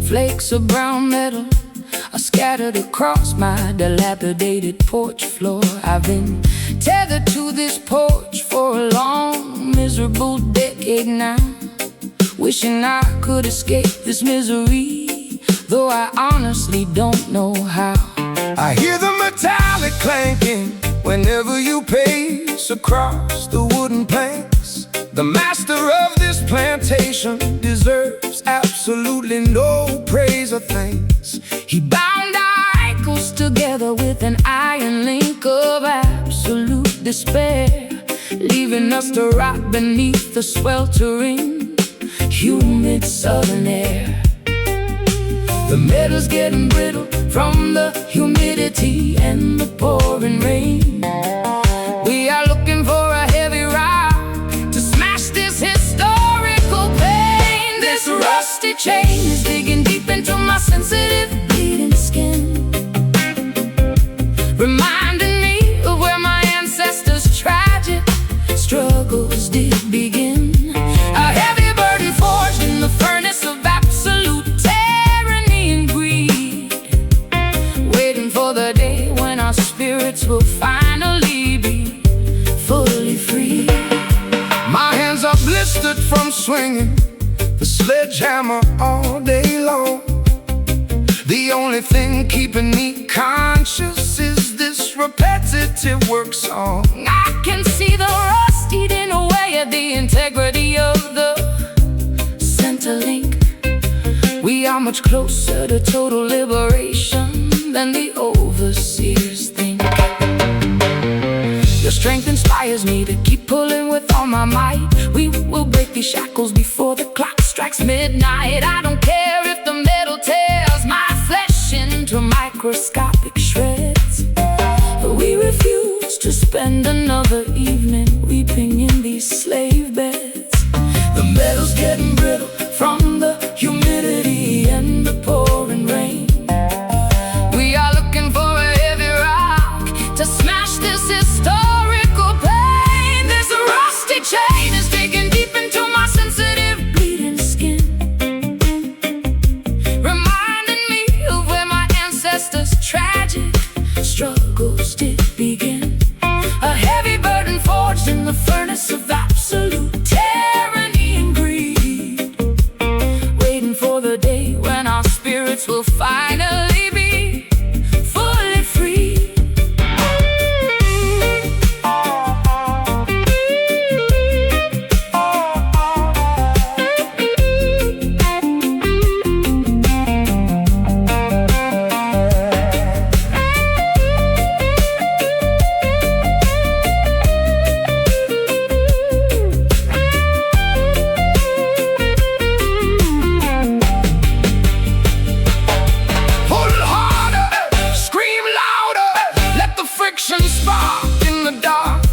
Flakes of brown metal are scattered across my dilapidated porch floor. I've been tethered to this porch for a long, miserable decade now, wishing I could escape this misery, though I honestly don't know how. I hear the metallic clanking whenever you pace across the wooden planks. The master of this plantation deserves absolutely no praise or thanks. He bound our ankles together with an iron link of absolute despair, leaving us to rot beneath the sweltering, humid southern air. The metal's getting brittle from the humidity and the pouring rain. We are looking for a heavy rock to smash this historical pain. This rusty chain is digging deep into my sensitive, bleeding skin, reminding me of where my ancestors' tragic struggles did begin. A heavy burden forged in the furnace of absolute tyranny and greed, waiting for the day when our spirits will finally be fully free. My hands are blistered from swinging the sledgehammer all day long. The only thing keeping me conscious is this repetitive work song. I can see the rust eating away at the integrity of the center link. We are much closer to total liberation than the overseers think. Your strength inspires me to keep pulling with all my might. We will break these shackles before the clock strikes midnight. I don't care if the metal tears my flesh into microscopic shreds. We refuse to spend another evening weeping in these slave beds. The metal's getting brittle from the humidity and the pouring rain. We are looking for a heavy rock to smash this historical pain. This rusty chain is digging deep into my sensitive, bleeding skin, reminding me of where my ancestors' tragic struggles did begin. A heavy burden forged in the furnace of absolute tyranny and greed, waiting for the day when our spirits will finally be fully free. Spark in the dark,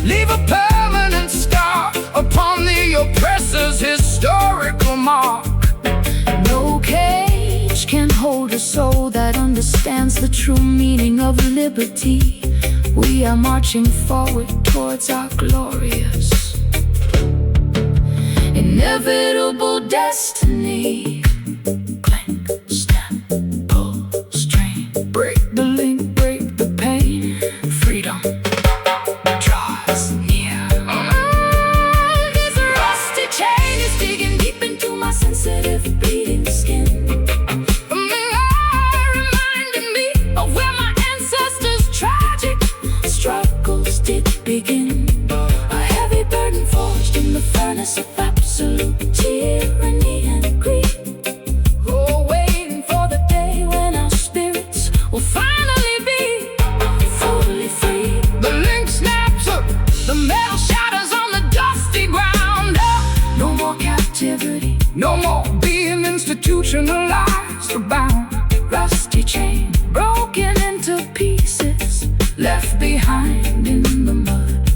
leave a permanent scar upon the oppressor's historical mark. No cage can hold a soul that understands the true meaning of liberty. We are marching forward towards our glorious, inevitable destiny. Clank, snap, pull, strain, break the link, break the pain. Freedom draws near. This rusty chain is digging deep into my sensitive, bleeding skin, reminding me of where my ancestors' tragic struggles did begin. A heavy burden forged in the furnace of absolute tyranny and greed. Oh, waiting for the day when our spirits will finally be fully free. The link snaps up, The metal shatters on the dusty ground. No more captivity, no more being institutionalized or bound. rusty chain broken into pieces, left behind in the mud,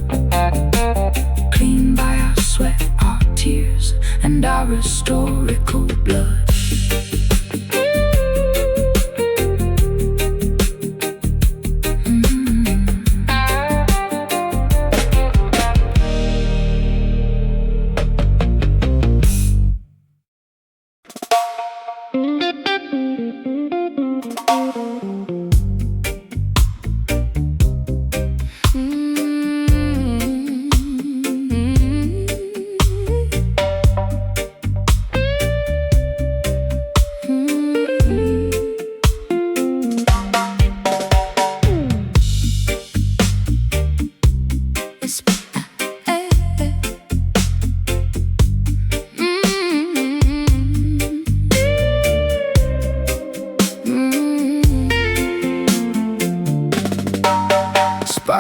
clean by our sweat, our tears, and our historical blood.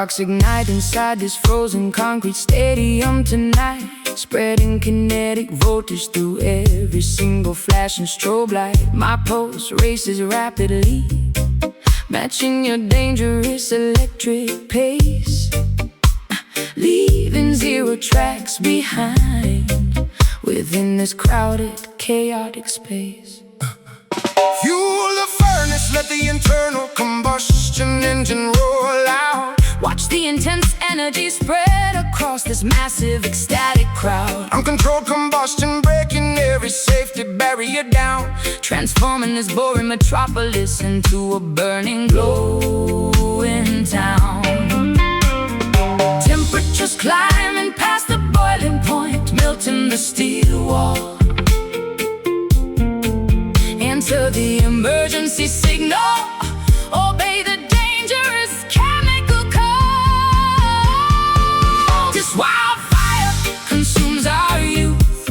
Sparks ignite inside this frozen concrete stadium tonight, spreading kinetic voltage through every single flash and strobe light. My pulse races rapidly, matching your dangerous electric pace, leaving 0 tracks behind within this crowded, chaotic space. Fuel the furnace, let the internal combustion engine roll out. Watch the intense energy spread across this massive, ecstatic crowd. Uncontrolled combustion breaking every safety barrier down, transforming this boring metropolis into a burning, glowing town. Temperatures climbing past the boiling point, melting the steel wall. Enter the emergency signal, obey the dangerous chemical code. This wildfire consumes our youth,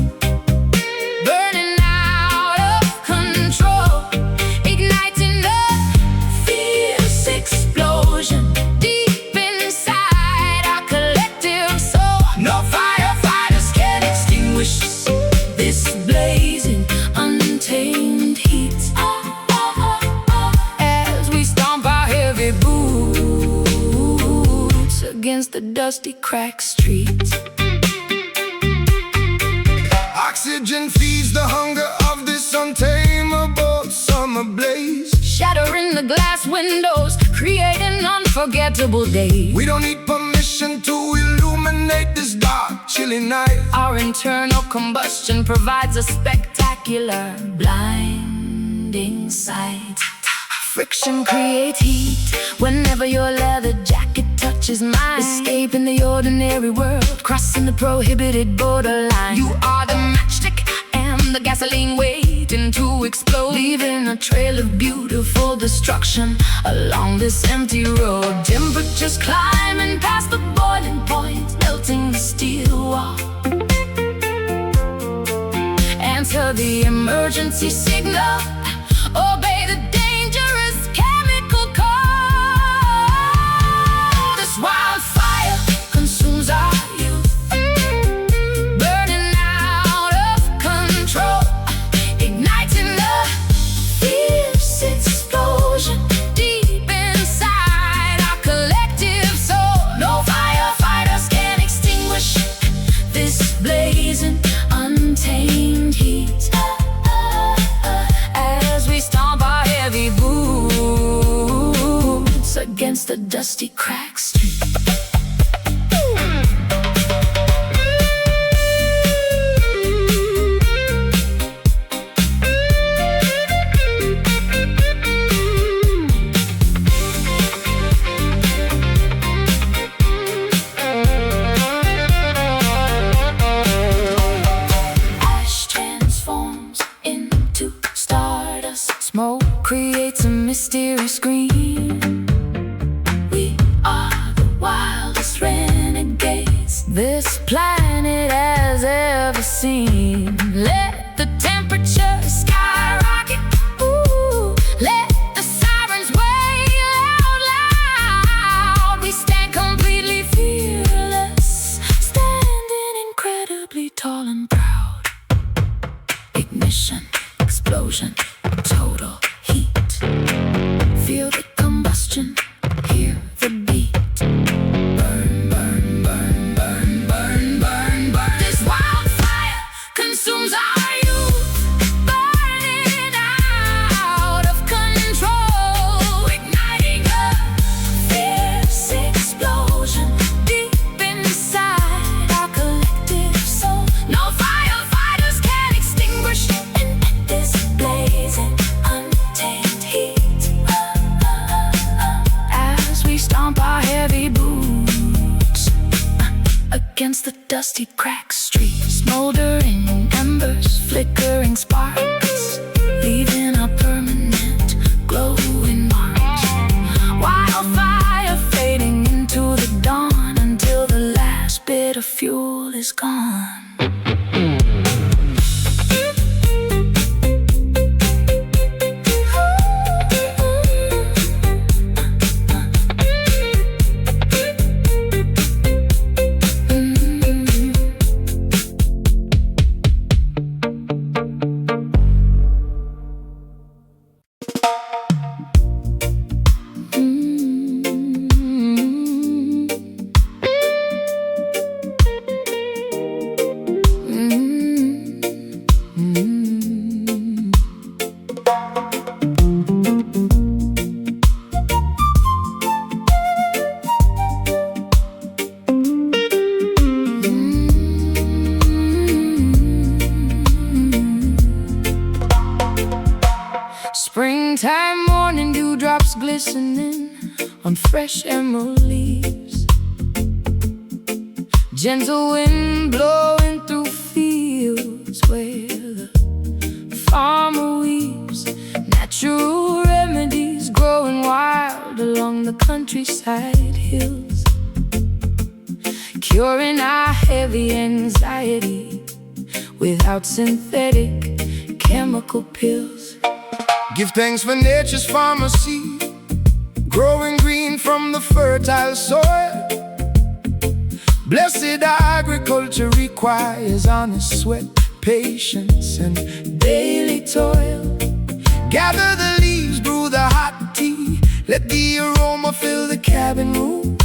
burning out of control, igniting a fierce explosion deep inside our collective soul. No firefighters can extinguish this blazing, untamed heat. As we stomp our heavy boots against the dusty, cracked streets. Oxygen feeds the hunger of this untamable summer blaze, Shattering the glass windows, creating unforgettable days. we don't need permission to illuminate this dark, chilly night. Our internal combustion provides a spectacular, blinding sight. Friction creates heat whenever your leather jacket touches mine, escaping the ordinary world, crossing the prohibited borderline. You are the matchstick and the gasoline waiting to explode, leaving a trail of beautiful destruction along this empty road. Temperatures climbing past the boiling point, melting the steel wall. Answer the emergency signal, obey the dangerous chemical code. This wildfire consumes our youth, burning out of control, igniting a fierce explosion deep inside our collective soul. No firefighters can extinguish this blazing, untamed heat. As we stomp our heavy boots against the dusty, cracked street. Ash transforms into stardust. Smoke creates a mysterious scream. We are the wildest renegades this planet has ever seen. Let the temperature skyrocket. Ooh, let the sirens wail out loud. We stand completely fearless, standing incredibly tall and proud. Ignition, explosion, total heat. Feel the combustion, hear the beat. Burn, burn, burn, burn, burn, burn, burn. This wildfire consumes our youth, burning out of control, igniting a fierce explosion deep inside our collective soul. No firefighters can extinguish this blazing, untamed heat. As we stomp our heavy boots against the dusty, cracked streets, smoldering embers, flickering sparks, leaving a permanent, glowing mark. Wildfire fading into the dawn until the last bit of fuel is gone. Springtime morning dewdrops glistening on fresh emerald leaves. Gentle wind blowing through fields where the farmer weaves. Natural remedies growing wild along the countryside hills, curing our heavy anxiety without synthetic chemical pills. Give thanks for nature's pharmacy, growing green from the fertile soil. Blessed agriculture requires honest sweat, patience, and daily toil. Gather the leaves, brew the hot tea, let the aroma fill the cabin room.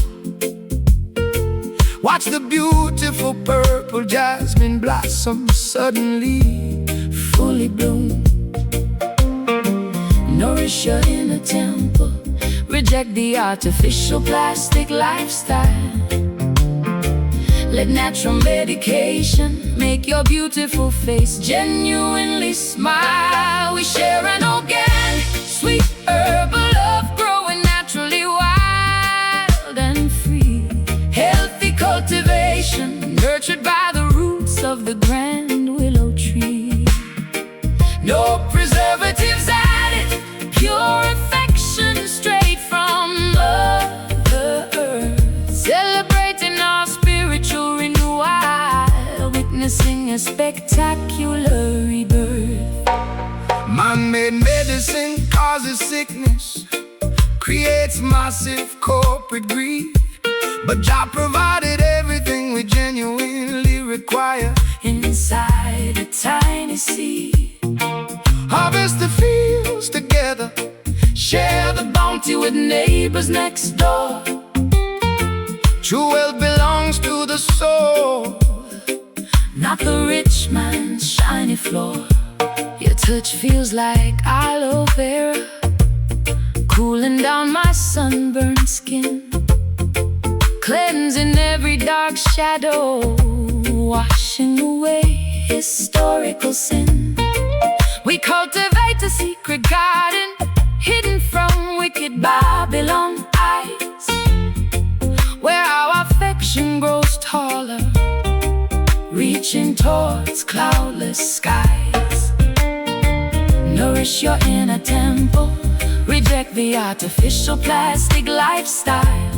Watch the beautiful purple jasmine blossom suddenly fully bloom. Nourish your inner temple, reject the artificial plastic lifestyle. Let natural medication make your beautiful face genuinely smile. We share an organic, sweet herbal love, growing naturally wild and free. Healthy cultivation, nurtured by the roots of the grand willow tree. No preservatives added, pure affection straight from Mother Earth. Celebrating our spiritual renewal, witnessing a spectacular rebirth. Man-made medicine causes sickness, creates massive corporate greed. But Jah provided everything we genuinely require Inside a tiny seed. Harvest the fields together, Share the bounty with neighbors next door. true wealth belongs to the soul, Not the rich man's shiny floor. Your touch feels like aloe vera, cooling down my sunburned skin, cleansing every dark shadow, washing away historical sin. We cultivate a secret garden, hidden from wicked Babylon eyes, where our affection grows taller, reaching towards cloudless skies. Nourish your inner temple, reject the artificial plastic lifestyle.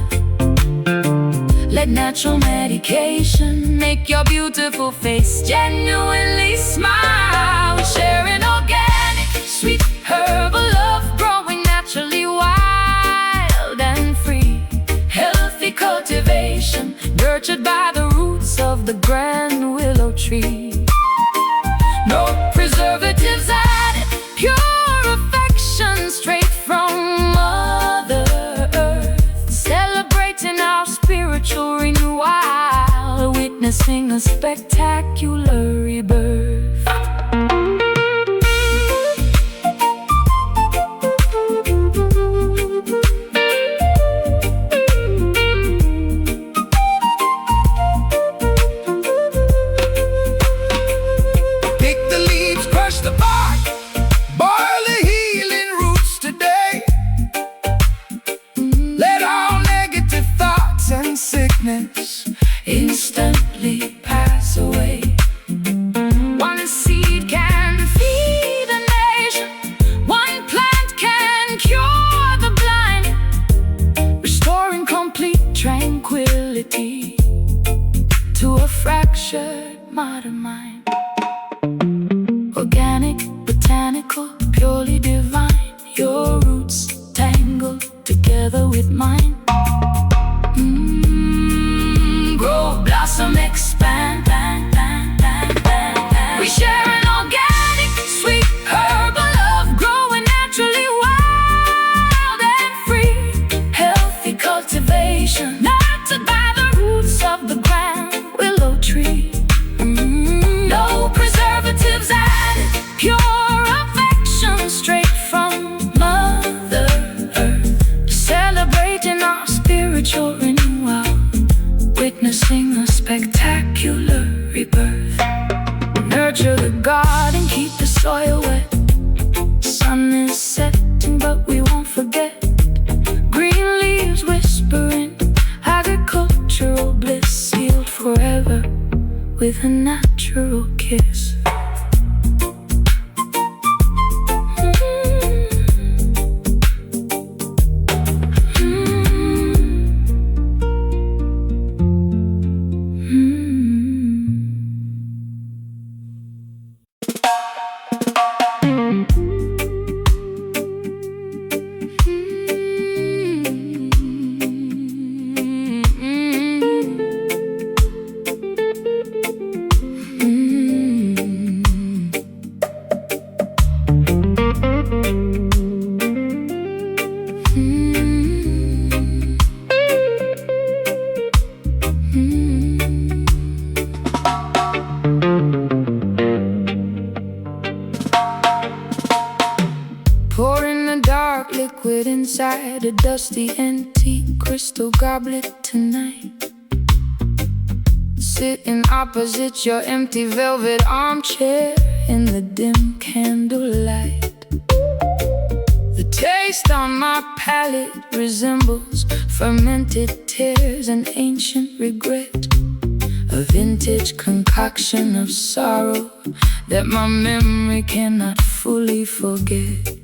Let natural medication make your beautiful face genuinely smile. We share an organic, sweet herbal love, growing naturally wild and free. Healthy cultivation, nurtured by the roots of the grand willow tree. No preservatives added, pure affection straight from Mother Earth. Celebrating our spiritual renewal, witnessing a spectacular rebirth. pick the leaves, crush the bark, boil the healing roots today. Let all negative thoughts and sickness Instantly pass away. One seed can feed a nation, one plant can cure the blind, restoring complete tranquility to a fractured modern mind. Organic, botanical, purely divine, your roots tangled together with mine. Grow, blossom, expand, we share an organic, sweet herbal love, growing naturally wild and free. Healthy cultivation, nurtured by the roots of the grand willow tree. No preservatives added, pure affection straight from Mother Earth. Celebrating our pouring the dark liquid inside a dusty antique crystal goblet tonight. Sitting opposite your empty velvet armchair in the dim candlelight. The taste on my palate resembles fermented tears and ancient regret, a vintage concoction of sorrow that my memory cannot fully forget.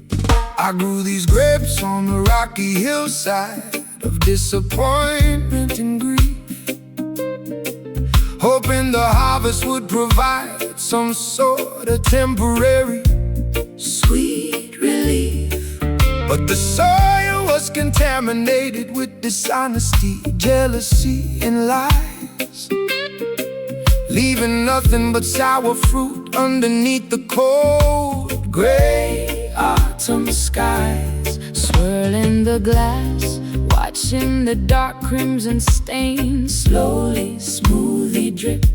I grew these grapes on the rocky hillside of disappointment and grief, hoping the harvest would provide some sort of temporary Sweet relief. But the soil was contaminated with dishonesty, jealousy, and lies, leaving nothing but sour fruit underneath the cold gray Autumn skies, swirling the glass, watching the dark crimson stain slowly, smoothly drip,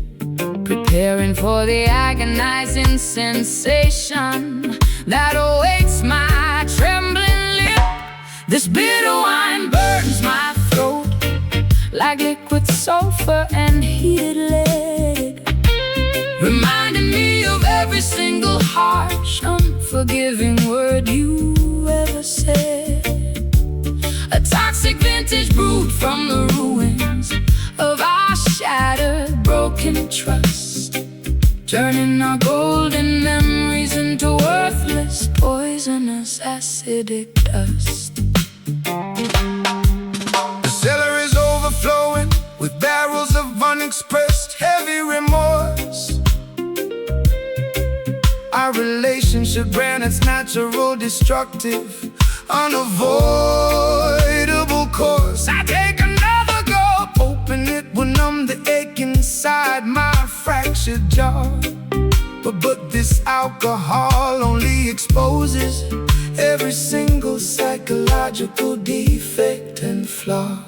preparing for the agonizing sensation that awaits my trembling lip. This bitter wine burns my throat like liquid sulfur and heated lead, reminding me of every single harsh, unforgiving word you ever said. A toxic vintage brewed from the ruins of our shattered, broken trust, turning our golden memories into worthless, poisonous, acidic dust. The cellar is overflowing with barrels of unexpressed heavy remorse. Our relationship ran its natural, destructive, unavoidable course. I take another gulp, hoping it will numb the ache inside my fractured jaw. But this alcohol only exposes every single psychological defect and flaw.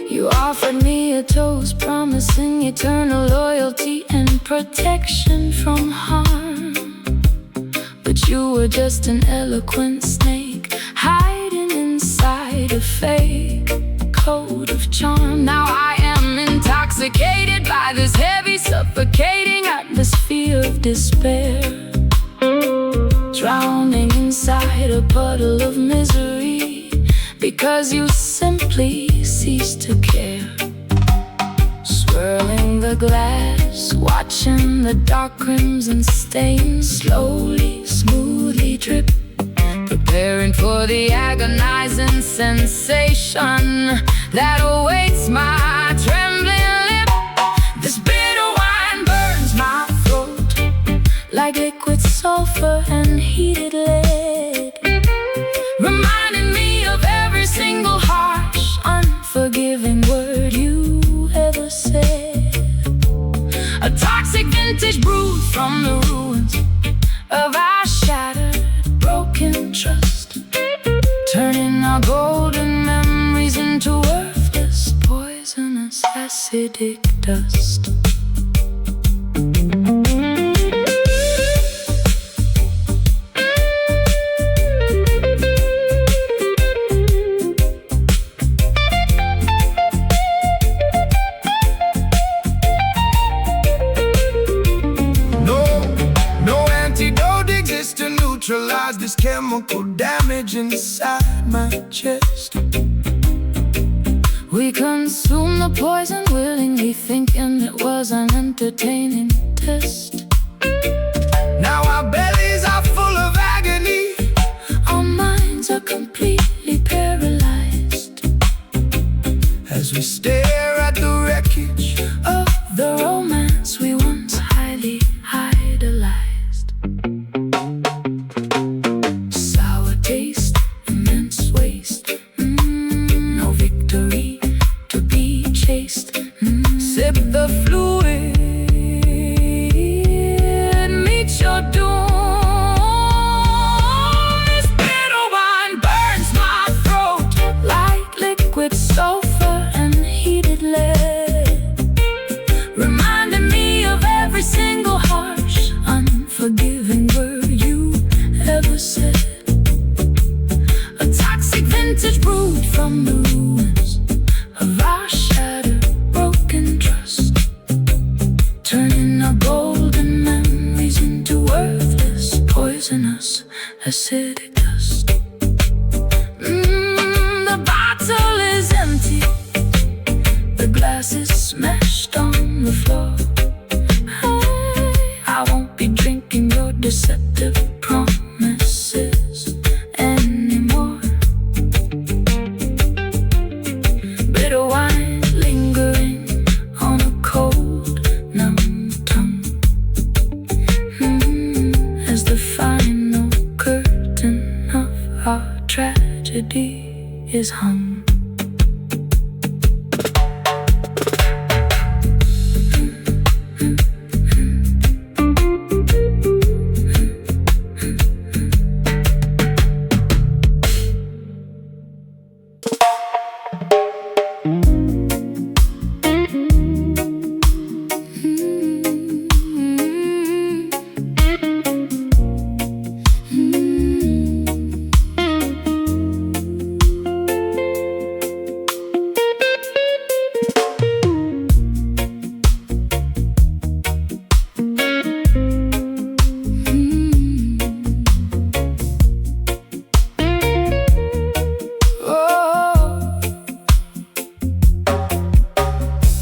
You offered me a toast, promising eternal loyalty and protection from harm, but you were just an eloquent snake, hiding inside a fake coat of charm. Now I am intoxicated by this heavy, suffocating atmosphere of despair, drowning inside a puddle of misery, because you simply ceased to care. Swirling the glass, watching the dark crimson stain slowly, smoothly drip, preparing for the agonizing sensation that awaits my trembling lip. This bitter wine burns my throat like liquid sulfur and heated lead, reminding me of every single harsh, unforgiving word you ever said. A toxic vintage brewed from the ruins of our shattered, broken trust, turning our golden memories into worthless, poisonous, acidic dust. Neutralize this chemical damage inside my chest. We consumed the poison willingly, thinking it was an entertaining test. Now our bellies are full of agony, our minds are completely paralyzed as we stare at the wreckage of the romance we once highly idolized. Sip the fluid, meet your doom. us acidic dust. The bottle is empty, the glass is smashed on the floor. I won't be drinking your deceptive promises anymore. Bitter wine lingering on a cold, numb tongue, as the final curtain of our tragedy is hung.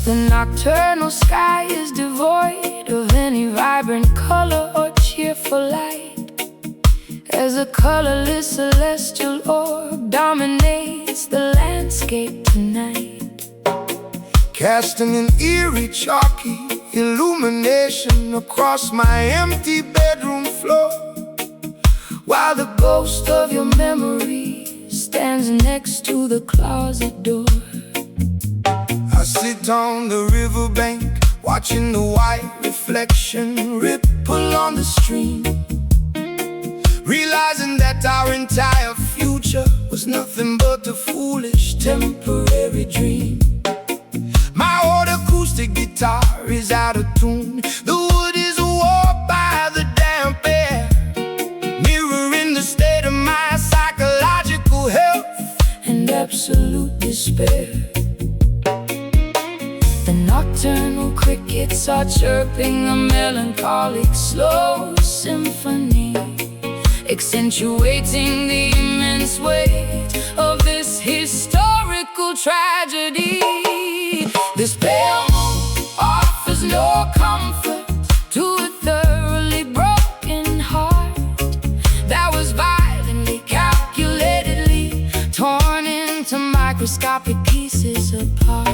The nocturnal sky is devoid of any vibrant color or cheerful light, as a colorless celestial orb dominates the landscape tonight, casting an eerie, chalky illumination across my empty bedroom floor, while the ghost of your memory stands next to the closet door. I sit on the riverbank, watching the white reflection ripple on the stream, realizing that our entire future was nothing but a foolish temporary dream. My old acoustic guitar is out of tune, the wood is warped by the damp air, mirroring the state of my psychological health and absolute despair. The nocturnal crickets are chirping a melancholic slow symphony, accentuating the immense weight of this historical tragedy. This pale moon offers no comfort to a thoroughly broken heart that was violently, calculatedly torn into microscopic pieces apart.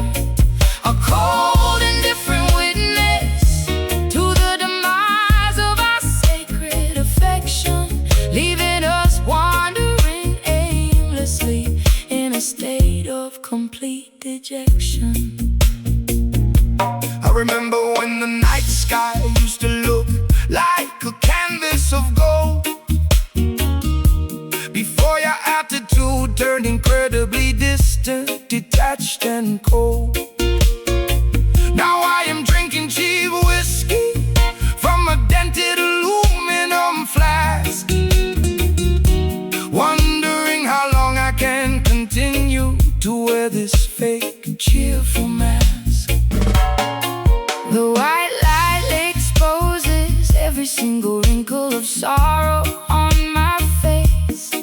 A cold, indifferent witness to the demise of our sacred affection, leaving us wandering aimlessly in a state of complete dejection. I remember when the night sky used to look like a canvas of gold, before your attitude turned incredibly distant, detached and cold. Now I am drinking cheap whiskey from a dented aluminum flask, wondering how long I can continue to wear this fake cheerful mask. The white light exposes every single wrinkle of sorrow on my face,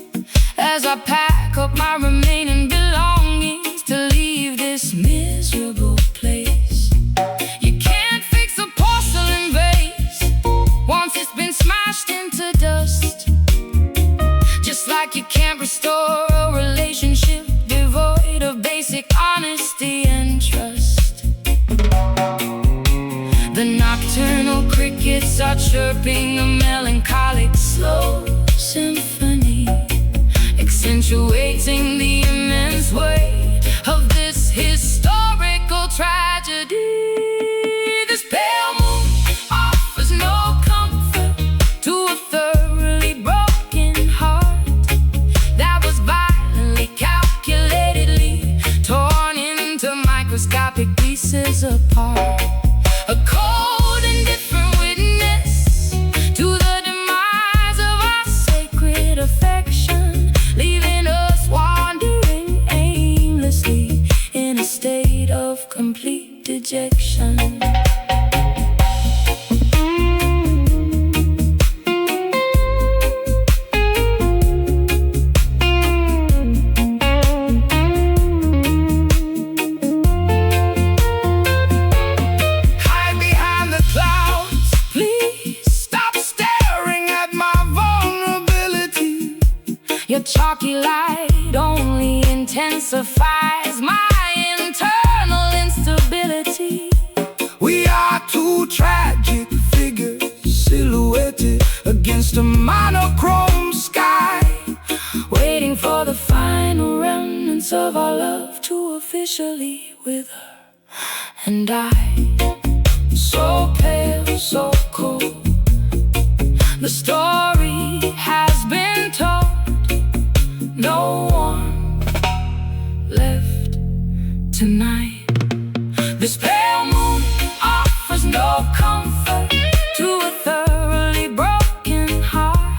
as I pack up my remaining belongings to leave this miserable place. You can't fix a porcelain vase once it's been smashed into dust, just like you can't restore a relationship devoid of basic honesty and trust. The nocturnal crickets are chirping a melancholic slow symphony, accentuating the immense weight of this historical tragedy. This pale moon offers no comfort to a thoroughly broken heart that was violently, calculatedly torn into microscopic pieces apart. A cold, indifferent witness to the demise of our Your chalky light only intensifies my internal instability. We are two tragic figures silhouetted against a monochrome sky, waiting for the final remnants of our love to officially wither. And I, so pale, so cold, the story has been told. No one left tonight. This pale moon offers no comfort to a thoroughly broken heart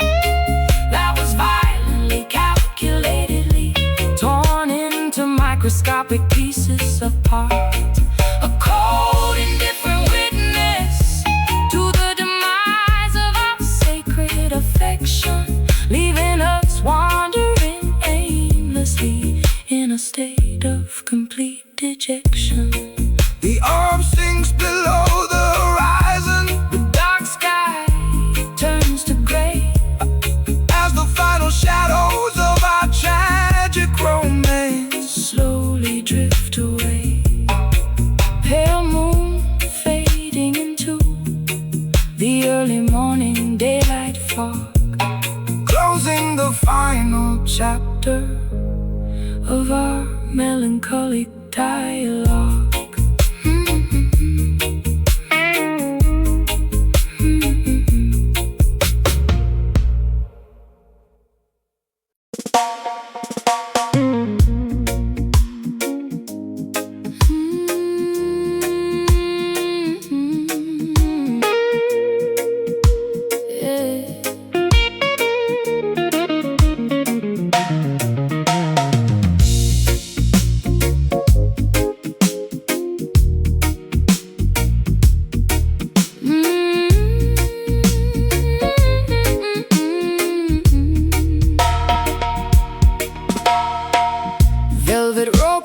that was violently, calculatedly torn into microscopic pieces apart. A cold, indifferent witness to the demise of our sacred affection, leaving us wandering aimlessly in a state of complete dejection. The orb sinks below the horizon. The dark sky turns to gray as the final shadows of our tragic romance slowly drift away. Pale moon fading into the early morning daylight fog, closing the final chapter of our melancholic dialogue.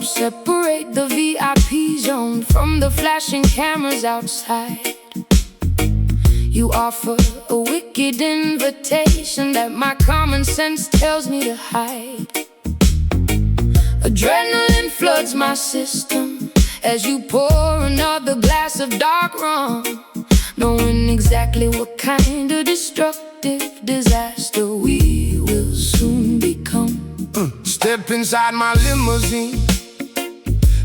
Separate the VIP zone from the flashing cameras outside. You offer a wicked invitation that my common sense tells me to hide. Adrenaline floods my system as you pour another glass of dark rum, knowing exactly what kind of destructive disaster we will soon become. Step inside my limousine,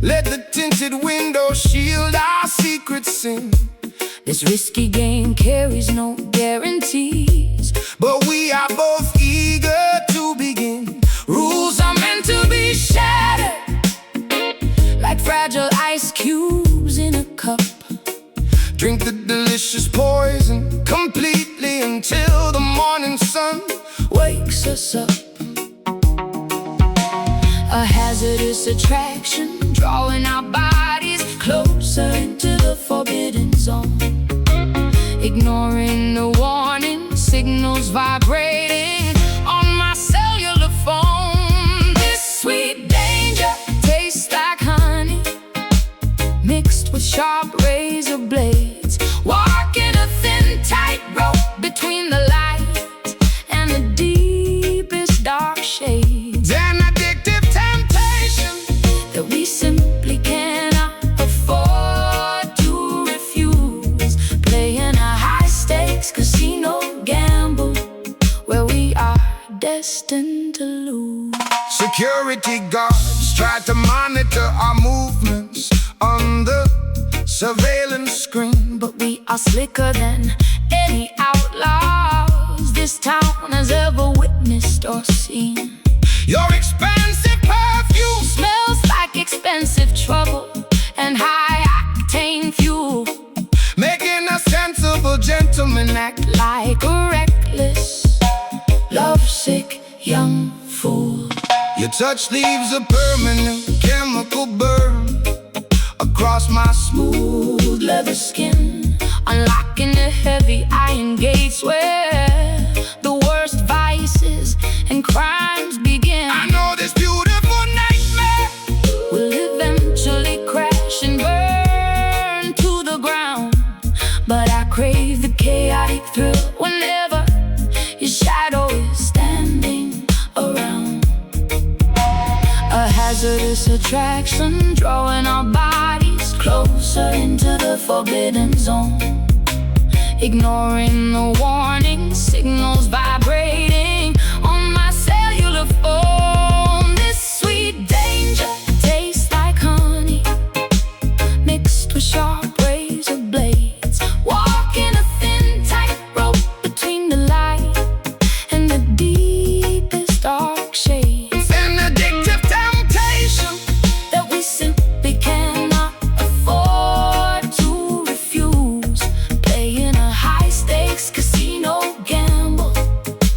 let the tinted window shield our secret sin. This risky game carries no guarantees, but we are both eager to begin. Rules are meant to be shattered like fragile ice cubes in a cup. Drink the delicious poison completely until the morning sun wakes us up. A hazardous attraction, drawing our bodies closer into the forbidden zone, ignoring the warning signals vibrating on my cellular phone. This sweet danger tastes like honey mixed with sharp razor blades, walking a thin tightrope between the light and the deepest dark shades. An addictive temptation that we simply cannot afford to refuse, playing a high-stakes casino gamble where we are destined to lose. Security guards try to monitor our movements on the surveillance screen, but we are slicker than any outlaws this town has ever witnessed or seen. Your expensive perfume smells like expensive trouble and high-octane fuel, making a sensible gentleman act like a reckless, lovesick young fool. Your touch leaves a permanent chemical burn across my smooth leather skin, unlocking the heavy iron gates where the worst vices and crimes begin. I know this beautiful nightmare will eventually crash and burn to the ground, but I crave the chaotic thrill whenever your shadow is standing around. attraction, drawing our bodies closer into the forbidden zone. Ignoring the warning signals vibrating on my cellular phone. This sweet danger tastes like honey, mixed with sharp razor blades. Walking a thin tightrope between the light and the deepest dark shades. It's an addictive temptation that we simply cannot afford to refuse. Playing a high-stakes casino gamble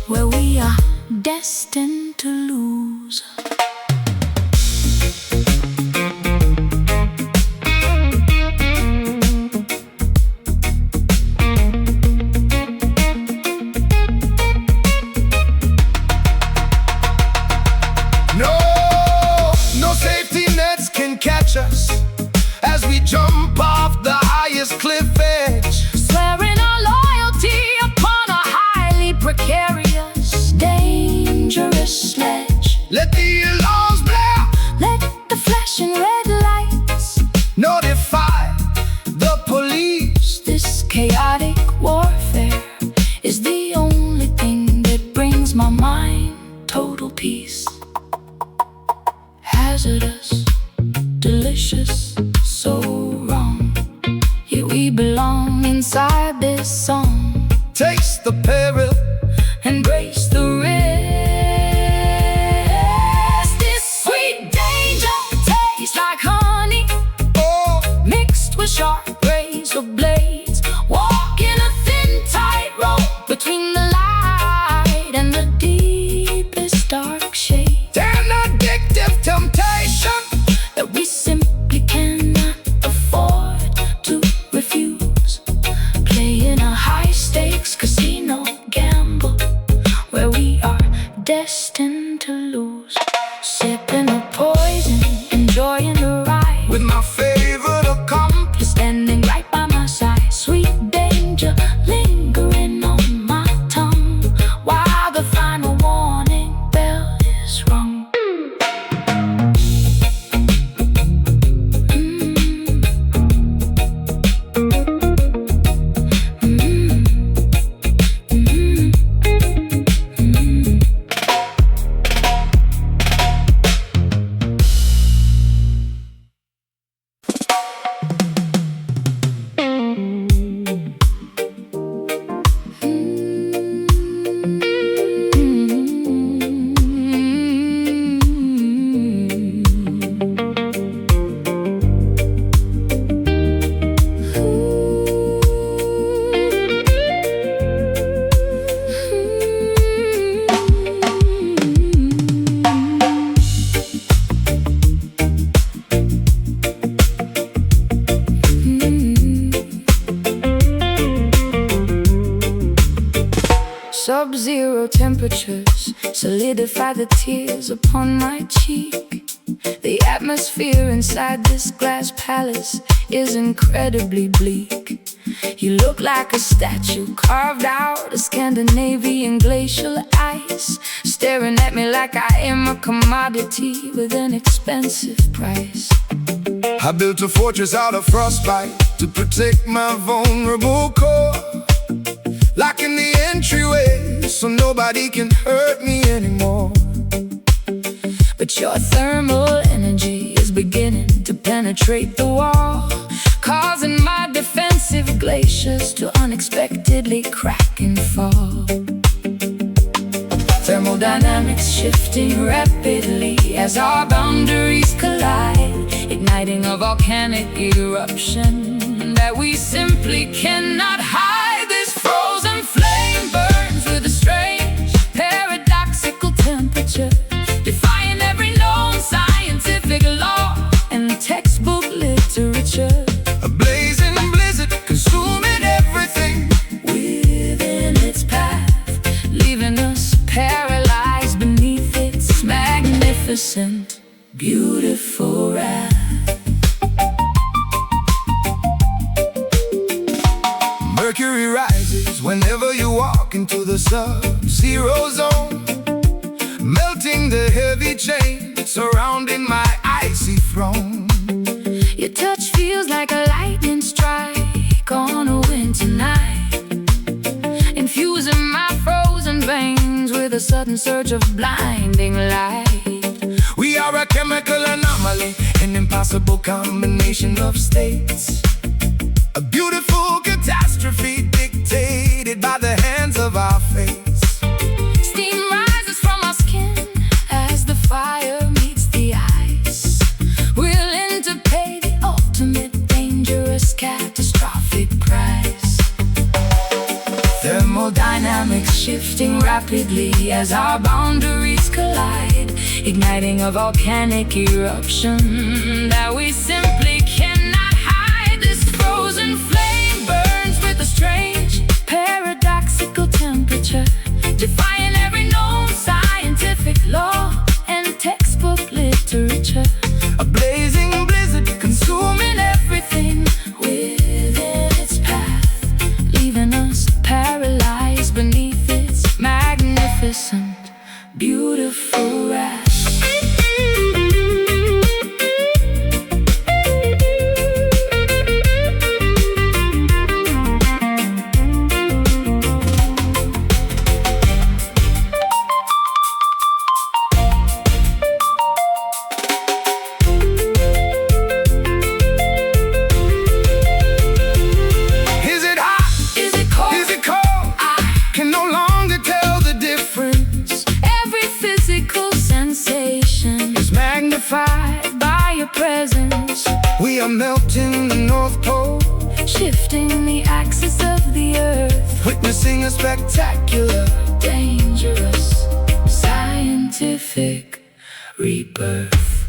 where we are destined to lose. No safety nets can catch us as we jump off the highest cliff edge, Swearing our loyalty upon a highly precarious, dangerous sledge. let the alarms blare, Let the flashing red lights notify the police. This chaotic warfare is the only thing that brings my mind total peace. Hazardous, delicious, so wrong, yet we belong inside this song. Taste the peril, Embrace the risk. This sweet danger tastes like honey, oh, mixed with sharp razor blades. Walking a thin tightrope between the light and the deepest dark shade. an addictive temptation That we simply cannot afford to refuse. Playing a high-stakes casino gamble where we are destined to lose. Sipping the poison, enjoying the ride, with my favorite accomplice. standing right by my side. Sweet danger lingering on my tongue while the final warning bell is rung. Sub-zero temperatures solidify the tears upon my cheek. The atmosphere inside this glass palace is incredibly bleak. You look like a statue carved out of Scandinavian glacial ice, staring at me like I am a commodity with an expensive price. I built a fortress out of frostbite to protect my vulnerable core, locking the entryway so nobody can hurt me anymore. But your thermal energy is beginning to penetrate the wall, causing my defensive glaciers to unexpectedly crack and fall. Thermodynamics shifting rapidly as our boundaries collide, igniting a volcanic eruption that we simply cannot hide. This frozen flame burns with a strange, paradoxical temperature, defying every known scientific law and textbook literature. A blazing blizzard consuming everything Within its path, leaving us paralyzed beneath its magnificent, beautiful wrath. Mercury rises whenever you walk into the sub-zero zone, melting the heavy chain surrounding my icy sudden surge of blinding light. We are a chemical anomaly, an impossible combination of states. A beautiful catastrophe dictated by the hands of our fates. Steam rises from our skin as the fire meets the ice, willing to pay the ultimate dangerous catastrophic price. Thermodynamics shifting rapidly as our boundaries collide, igniting a volcanic eruption that we simply cannot hide. This frozen flame burns with a strange, paradoxical temperature, defying every known scientific law and textbook literature. A blazing blizzard Consuming everything within its path, leaving us paralyzed beneath its magnificent, beautiful wrath. By your presence, we are melting the North Pole, shifting the axis of the earth, witnessing a spectacular, dangerous, scientific rebirth.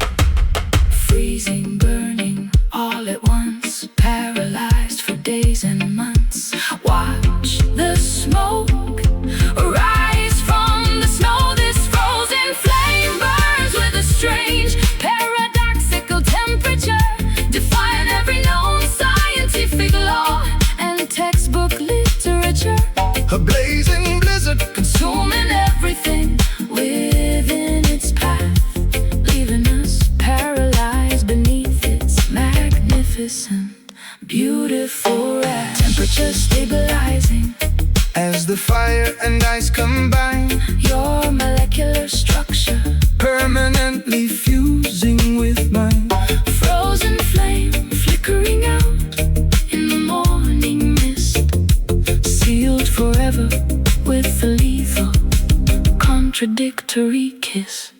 Freezing, burning, all at once, paralyzed for days and months. Watch the smoke rise from the snow. This frozen flame burns with a strange, paradoxical temperature, defying every known scientific law and textbook literature. A blazing blizzard Consuming everything within its path, leaving us paralyzed beneath its magnificent, beautiful wrath. Temperature stabilizing as the fire and ice combine, your molecular structure permanently fusing with mine. frozen flame flickering out in the morning mist, sealed forever with a lethal, contradictory kiss.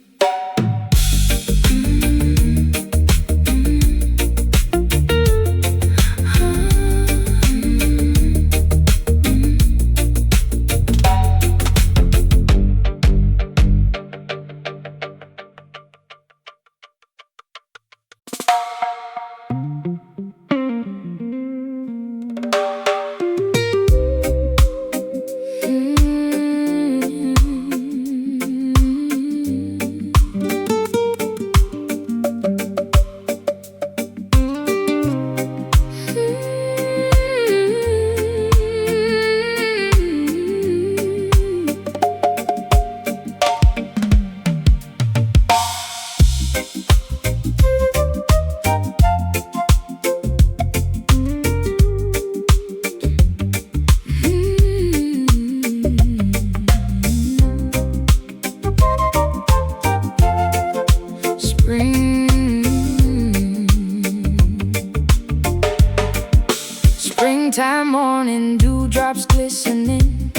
Springtime morning, dewdrops glistening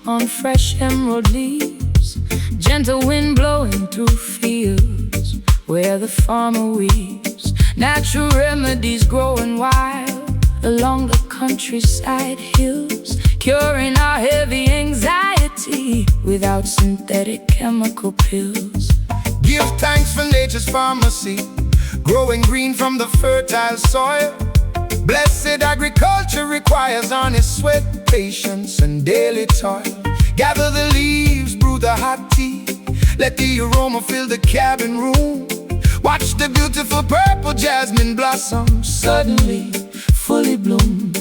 on fresh emerald leaves, gentle wind blowing through fields where the farmer weaves, natural remedies growing wild along the countryside hills, curing our heavy anxiety without synthetic chemical pills. Give thanks for nature's pharmacy, growing green from the fertile soil. Blessed agriculture requires honest sweat, patience, and daily toil. Gather the leaves, brew the hot tea, let the aroma fill the cabin room. Watch the beautiful purple jasmine blossom suddenly fully bloom.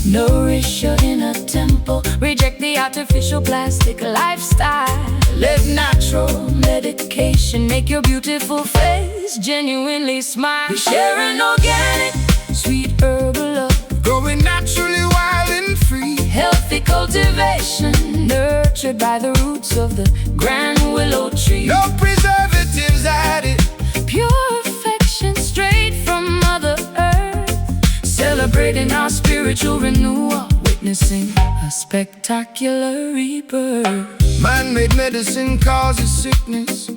Nourish your inner temple, reject the artificial plastic lifestyle. Let natural medication make your beautiful face genuinely smile. We share an organic, sweet herbal love, growing naturally wild and free. Health healthy cultivation, nurtured by the roots of the grand willow tree. No preservatives added, Pure affection straight from Mother Earth, celebrating our spiritual renewal, witnessing a spectacular rebirth. Man-made medicine causes sickness,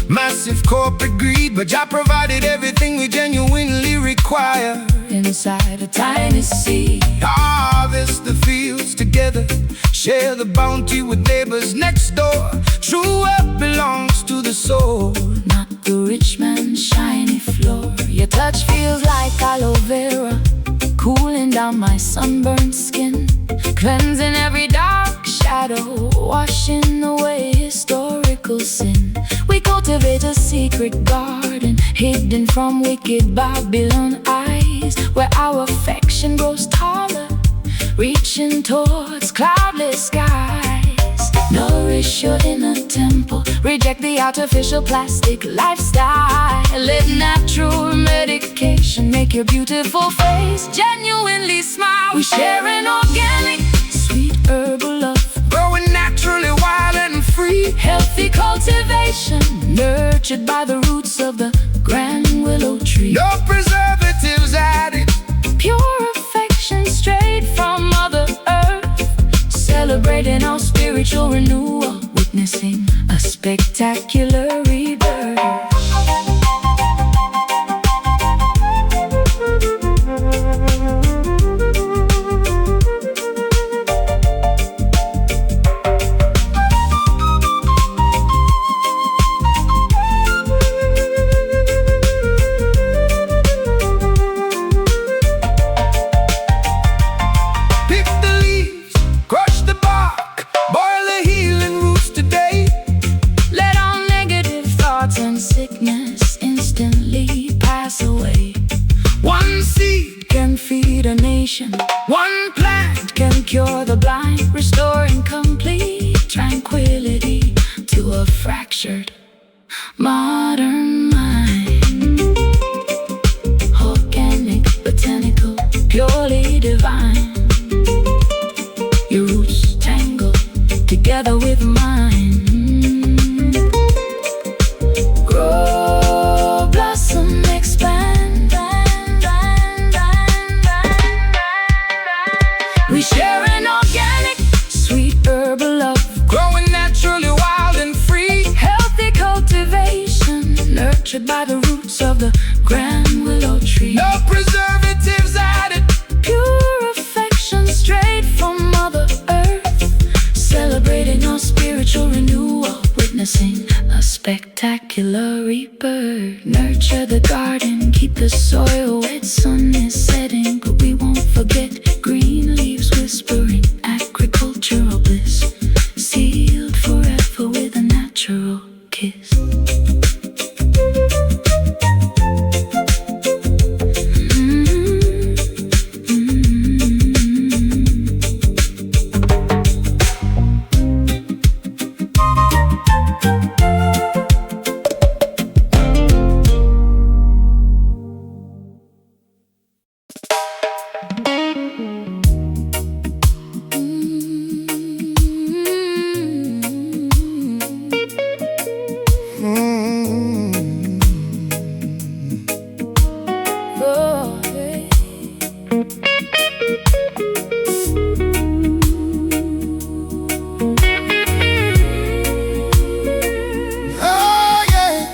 massive corporate greed, but Jah provided everything we genuinely require. Inside a tiny seed, Harvest the fields together, share the bounty with neighbors next door. True wealth belongs to the soul, not the rich man's shiny floor. Your touch feels like aloe vera, cooling down my sunburned skin, cleansing every dark shadow, washing away historical sin. We cultivate a secret garden, hidden from wicked Babylon eyes, where our affection grows taller, reaching towards cloudless skies. Nourish your inner temple, reject the artificial plastic lifestyle. Let natural medication make your beautiful face genuinely smile. We share an organic, sweet herbal love, growing naturally wild and free. healthy cultivation, nurtured by the roots of the grand willow tree. No preservatives added, Pure affection straight from Mother Earth, celebrating our spiritual renewal, witnessing a spectacular rebirth. pick the leaves, crush the bark, boil the healing roots today. Let all negative thoughts and sickness instantly pass away. One seed, Can feed a nation, one plant, can cure the blind, restoring complete tranquility to a fractured modern mind. Organic, botanical, purely divine. Your roots tangle together with mine. Grow, blossom, expand. We share an organic, sweet herbal love, growing naturally wild and free. healthy cultivation, nurtured by the roots of the grand willow tree. No preservatives added, Pure affection straight from Mother Earth, celebrating our spiritual renewal, witnessing a spectacular rebirth. Nurture the garden, keep the soil wet, sun is setting, but we won't forget. Green leaves whispering, agricultural bliss, sealed forever with a natural kiss. Oh, hey. oh yeah.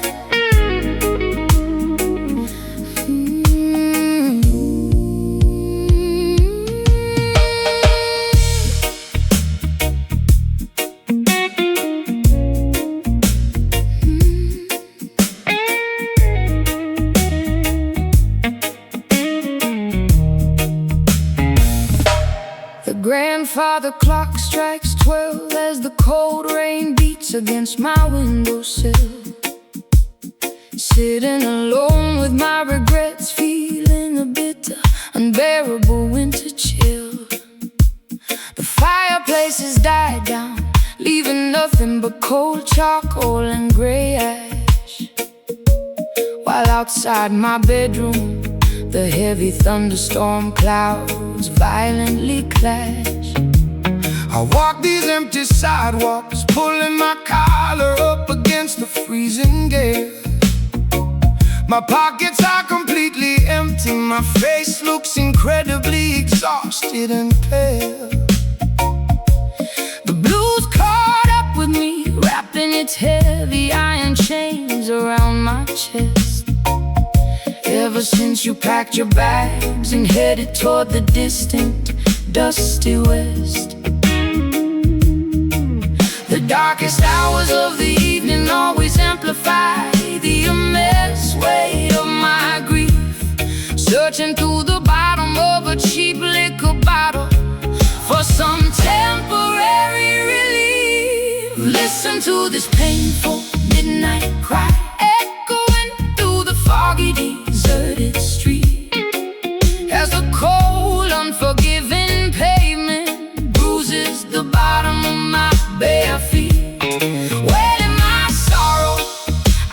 The grandfather clock strikes 12 as the cold rain beats against my windowsill. Sitting alone with my regrets, feeling a bitter, unbearable winter chill. The fireplace has died down, leaving nothing but cold charcoal and gray ash. While outside my bedroom, the heavy thunderstorm clouds violently clash. I walk these empty sidewalks, pulling my collar up against the freezing gale. My pockets are completely empty, my face looks incredibly exhausted and pale. The blues caught up with me, wrapping its heavy iron chains around my chest. Ever since you packed your bags and headed toward the distant, dusty west. The darkest hours of the evening always amplify the immense weight of my grief. Searching through the bottom of a cheap liquor bottle for some temporary relief. Listen to this painful midnight cry echoing through the foggy, deserted street, as the cold, unforgiving pavement bruises the bottom of my bare feet. Wailing my sorrow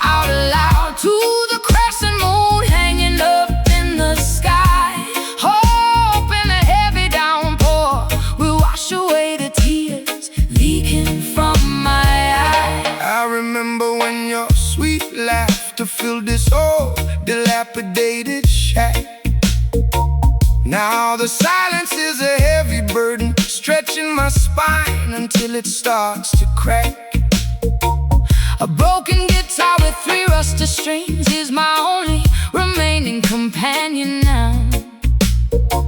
out loud to the crescent moon hanging up in the sky, hoping a heavy downpour will wash away the tears leaking from my eyes. I remember when your sweet laughter filled this old dilapidated shack. Now the silence is a heavy burden, stretching my spine until it starts to crack. A broken guitar with 3 rusted strings is my only remaining companion now,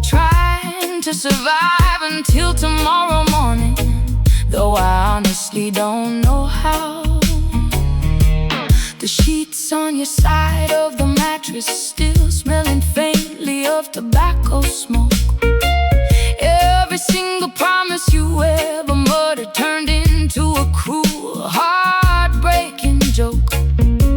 trying to survive until tomorrow morning, though I honestly don't know how. The sheets on your side of the mattress still smelling faintly of tobacco smoke. Every single promise you ever muttered turned into a cruel, heartbreaking joke.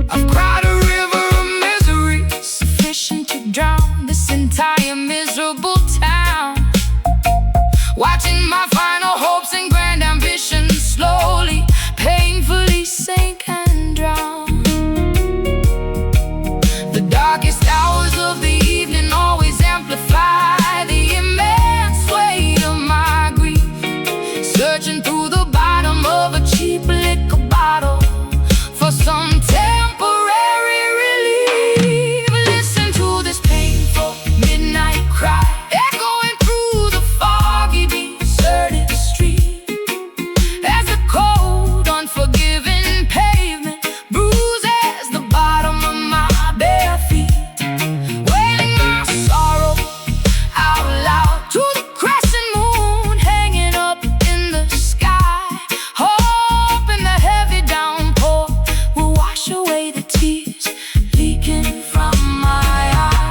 I've cried a river of misery sufficient to drown this entire miserable town, watching my final hopes and grand ambitions slowly, painfully sink and drown. The darkest hours of the evening always amplify the immense weight of my grief. Searching through the bottom of a cheap liquor bottle for some temporary relief. Listen to this painful midnight cry echoing through the foggy, deserted street, as the cold, unforgiving pavement bruises the bottom of my bare feet. Wailing my sorrow out loud to the crescent moon hanging up in the sky, hoping the heavy downpour will wash away the tears leaking from my eyes.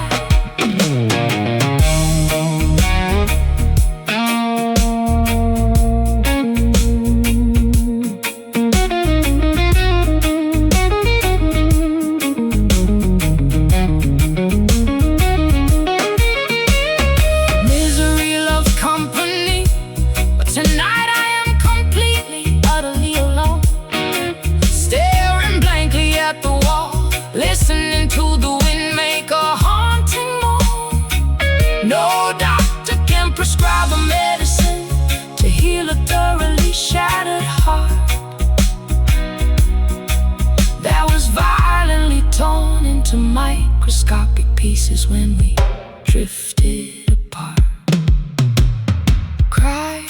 Misery loves company, but tonight I am completely, utterly alone, staring blankly at the wall, listening to the wind make a haunting moan. No doctor can prescribe a medicine to heal a thoroughly shattered heart that was violently torn into microscopic pieces when we drifted apart. Cry,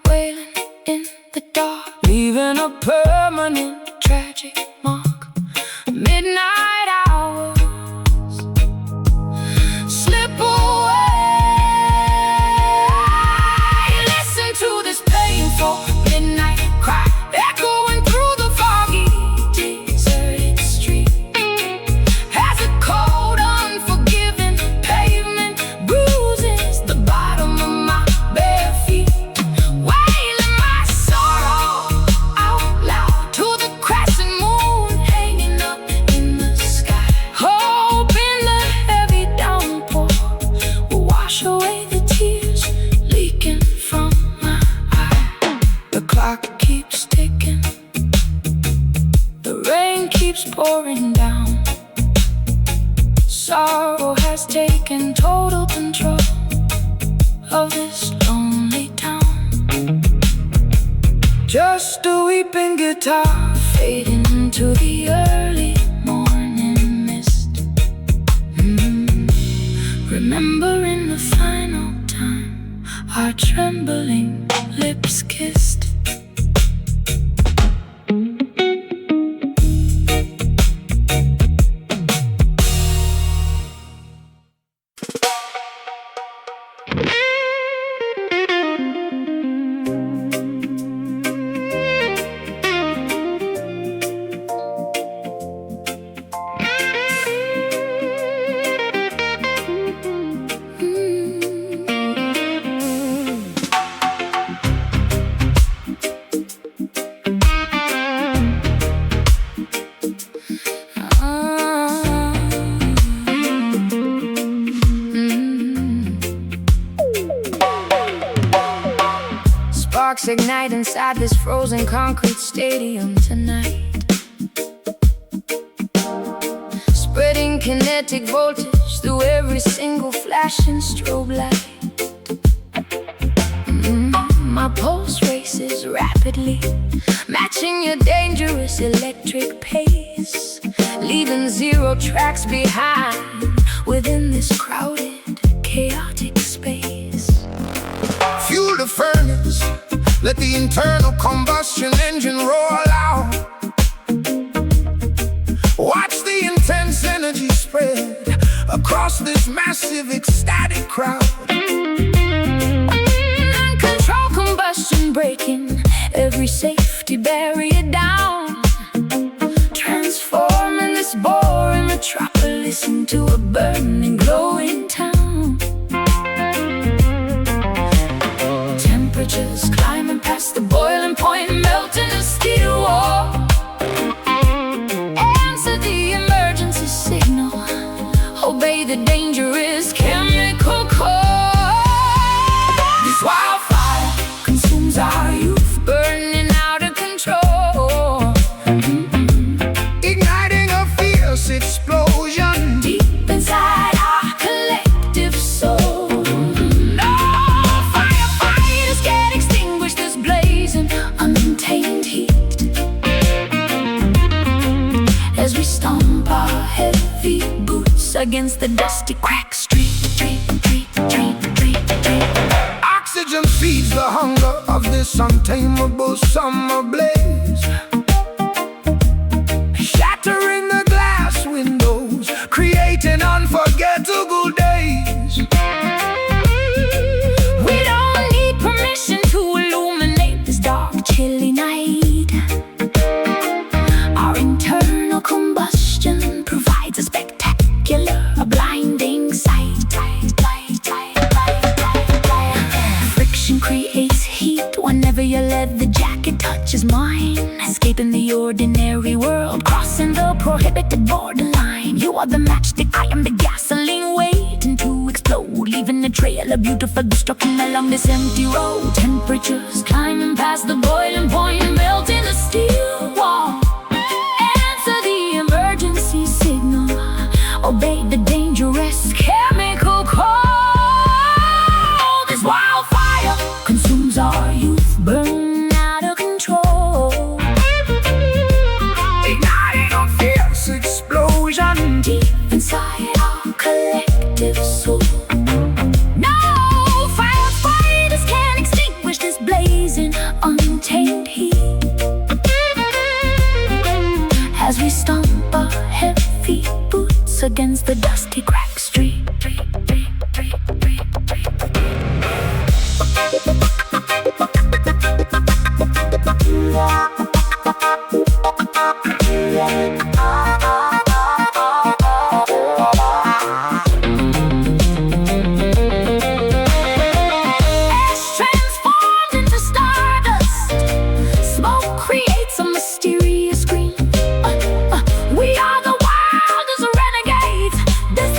wailing in the dark, leaving a permanent tragic mark. Midnight hours slip away. Listen to this painful midnight cry echoing through the foggy, deserted street, as a cold, unforgiving pavement bruises the bottom of my bare feet. Wailing my sorrow out loud to the crescent moon hanging up in the sky, hoping the heavy downpour will wash away the tears leaking from my eyes. The clock keeps ticking, the rain keeps pouring down. Sorrow has taken total control of this lonely town. Just a weeping guitar fading into the early morning mist. Remembering the final time our trembling lips kissed. Sparks ignite inside this frozen concrete stadium tonight, spreading kinetic voltage through every single flashing strobe light. My pulse races rapidly, matching your dangerous electric pace, leaving zero tracks behind within this crowded, chaotic space. Fuel the furnace, let the internal combustion engine roar loud. Watch the intense energy spread across this massive ecstatic crowd. Uncontrolled combustion breaking every safety barrier down, transforming this boring metropolis into a burning, glowing town. Temperatures climbing past the boiling point, melting the steel wall. Answer the emergency signal, obey the dangerous chemical call. This wildfire consumes our youth, burning out of control, igniting a fierce explosion deep inside our collective soul. No firefighters can extinguish this blazing, untamed heat as we stomp our heavy boots against the dusty crack street. Oxygen feeds the hunger of this untamable summer blaze, shattering the glass windows, creating unforgettable days. We don't need permission to illuminate this dark, chilly night. Our internal combustion provides a spectacular, a blinding sight. Friction creates heat whenever your leather jacket touches mine, escaping the ordinary world, crossing the prohibited borderline. You are the matchstick, I am the gasoline, waiting to explode, leaving a trail of beautiful destruction along this empty road. Temperatures climbing past the boiling point, melting the steel wall. Answer the emergency signal, obey the dangerous chemical call. This wildfire consumes our youth, burning out of control, Igniting a fierce explosion deep inside our collective soul. No firefighters can extinguish this blazing, untamed heat as we stomp our heavy boots against the dusty crack street. Ash transformed into stardust, smoke creates a mysterious scream. We are the wildest renegades. This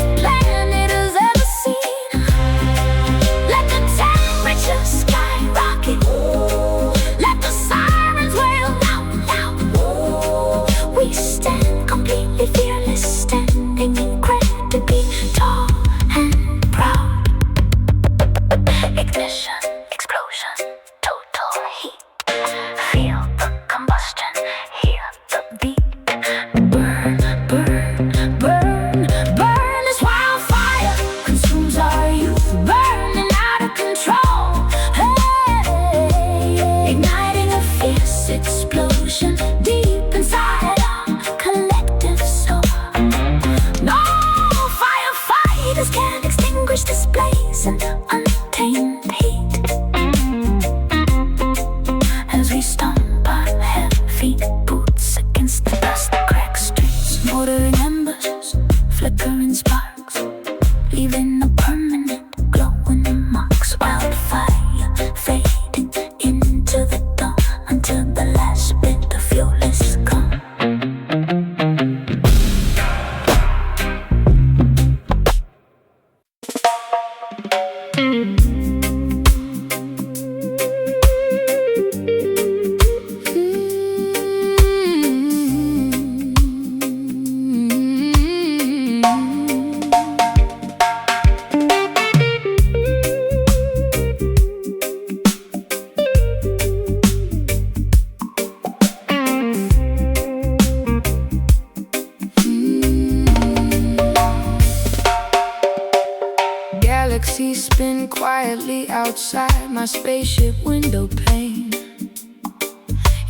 quietly outside my spaceship window pane,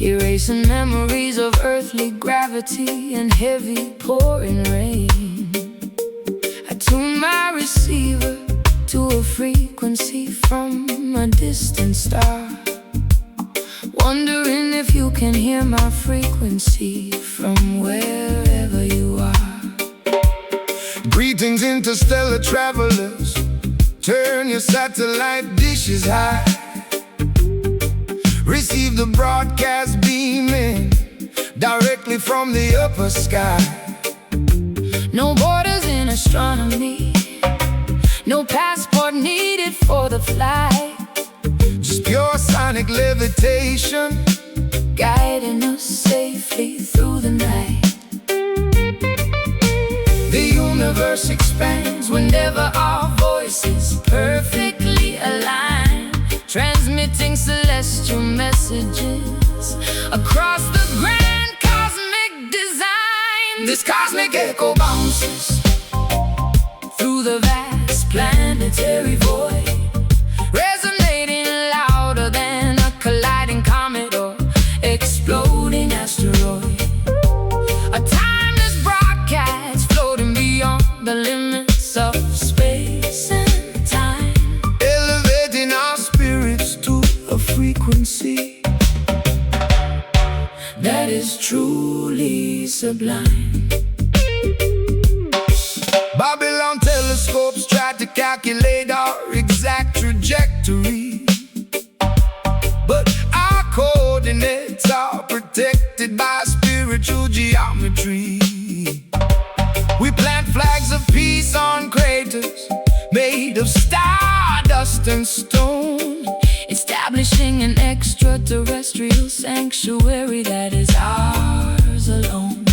erasing memories of earthly gravity and heavy pouring rain. I tune my receiver to a frequency from a distant star, wondering if you can hear my frequency from wherever you are. Greetings, interstellar travelers. Turn your satellite dishes high. Receive the broadcast beaming directly from the upper sky. No borders in astronomy, no passport needed for the flight. Just pure sonic levitation, guiding us safely through the night. The universe expands whenever our voices perfectly align, transmitting celestial messages across the grand cosmic design. This cosmic echo bounces through the vast planetary void, resonating louder than a colliding comet or exploding asteroid. A timeless broadcast floating beyond the limits of space and time, elevating our spirits to a frequency that is truly sublime. Babylon telescopes try to calculate our exact trajectory, but our coordinates are protected by spiritual geometry. We plant flags of peace on craters made of stardust and stone, establishing an extraterrestrial sanctuary that is ours alone.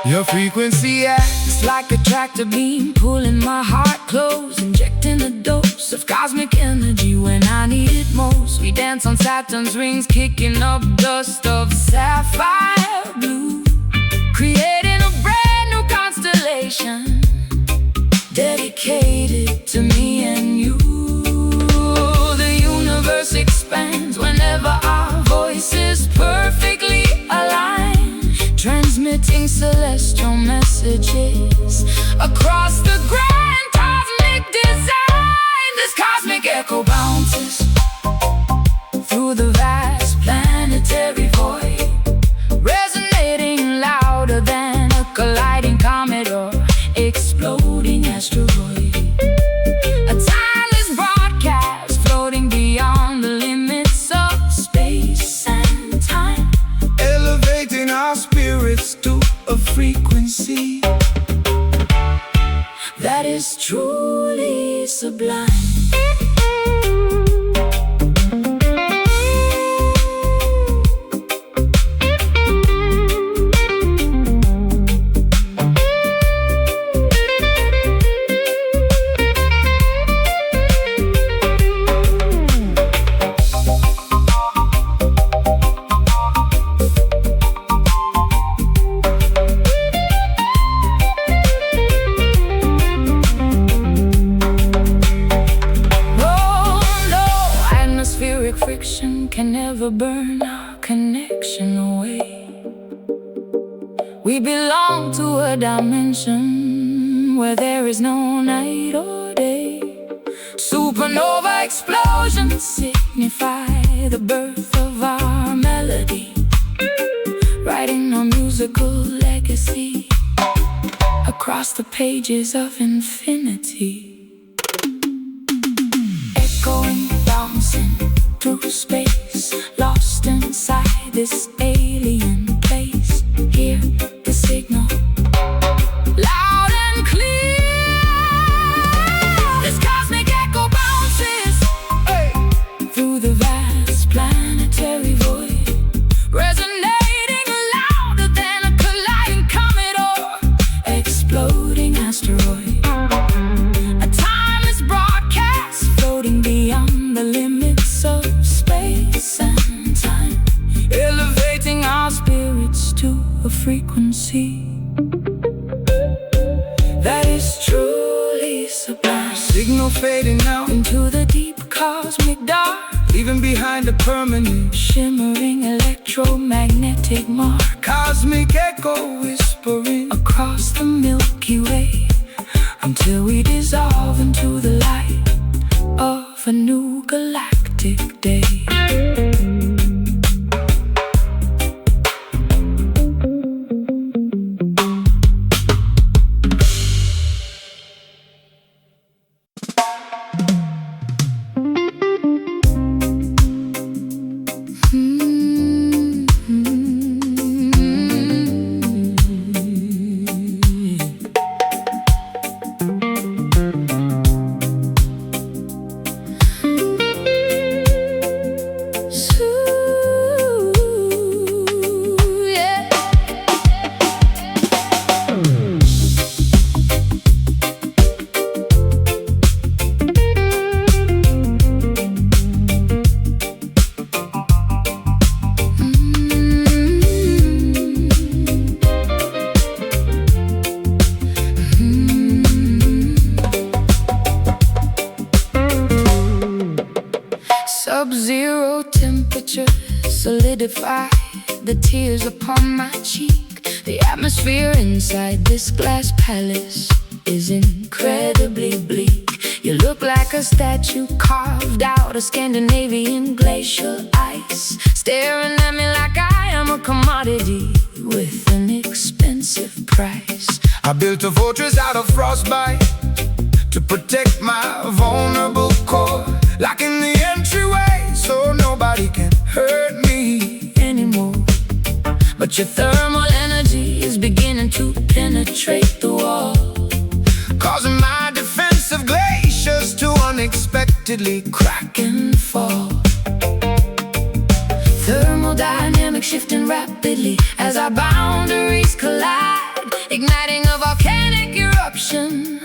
Your frequency acts like a tractor beam, pulling my heart close, injecting a dose of cosmic energy when I need it most. We dance on Saturn's rings, kicking up dust of sapphire blue, creating a brand new constellation dedicated to me and you. The universe expands whenever our voices perfectly align, transmitting celestial messages across the grand cosmic design. This cosmic echo bounces through the vast planetary void, resonating louder than a colliding comet or exploding asteroid. A timeless broadcast floating beyond the limits of space and time, elevating our spirits to a frequency that is truly sublime. Friction can never burn our connection away. We belong to a dimension where there is no night or day. Supernova explosions signify the birth of our melody, writing our musical legacy across the pages of infinity. Echoing, bouncing through space, lost inside this alien place. Hear the signal loud and clear. This cosmic echo bounces through the vast planetary void, resonating louder than a colliding comet or exploding asteroid. A timeless broadcast floating beyond the limits of space and time, elevating our spirits to a frequency that is truly sublime. Signal signal fading out into the deep cosmic dark, leaving behind a permanent shimmering electromagnetic mark cosmic echo whispering across the Milky Way, until we dissolve into the light of a new galactic day. Sub-zero temperature solidify the tears upon my cheek. The atmosphere inside this glass palace is incredibly bleak. You look like a statue carved out of Scandinavian glacial ice, staring at me like I am a commodity with an expensive price. I built a fortress out of frostbite to protect my vulnerable core, locking the entryway so nobody can hurt me anymore. But your thermal energy is beginning to penetrate the wall, causing my defensive glaciers to unexpectedly crack and fall. Thermodynamics shifting rapidly as our boundaries collide, igniting a volcanic eruption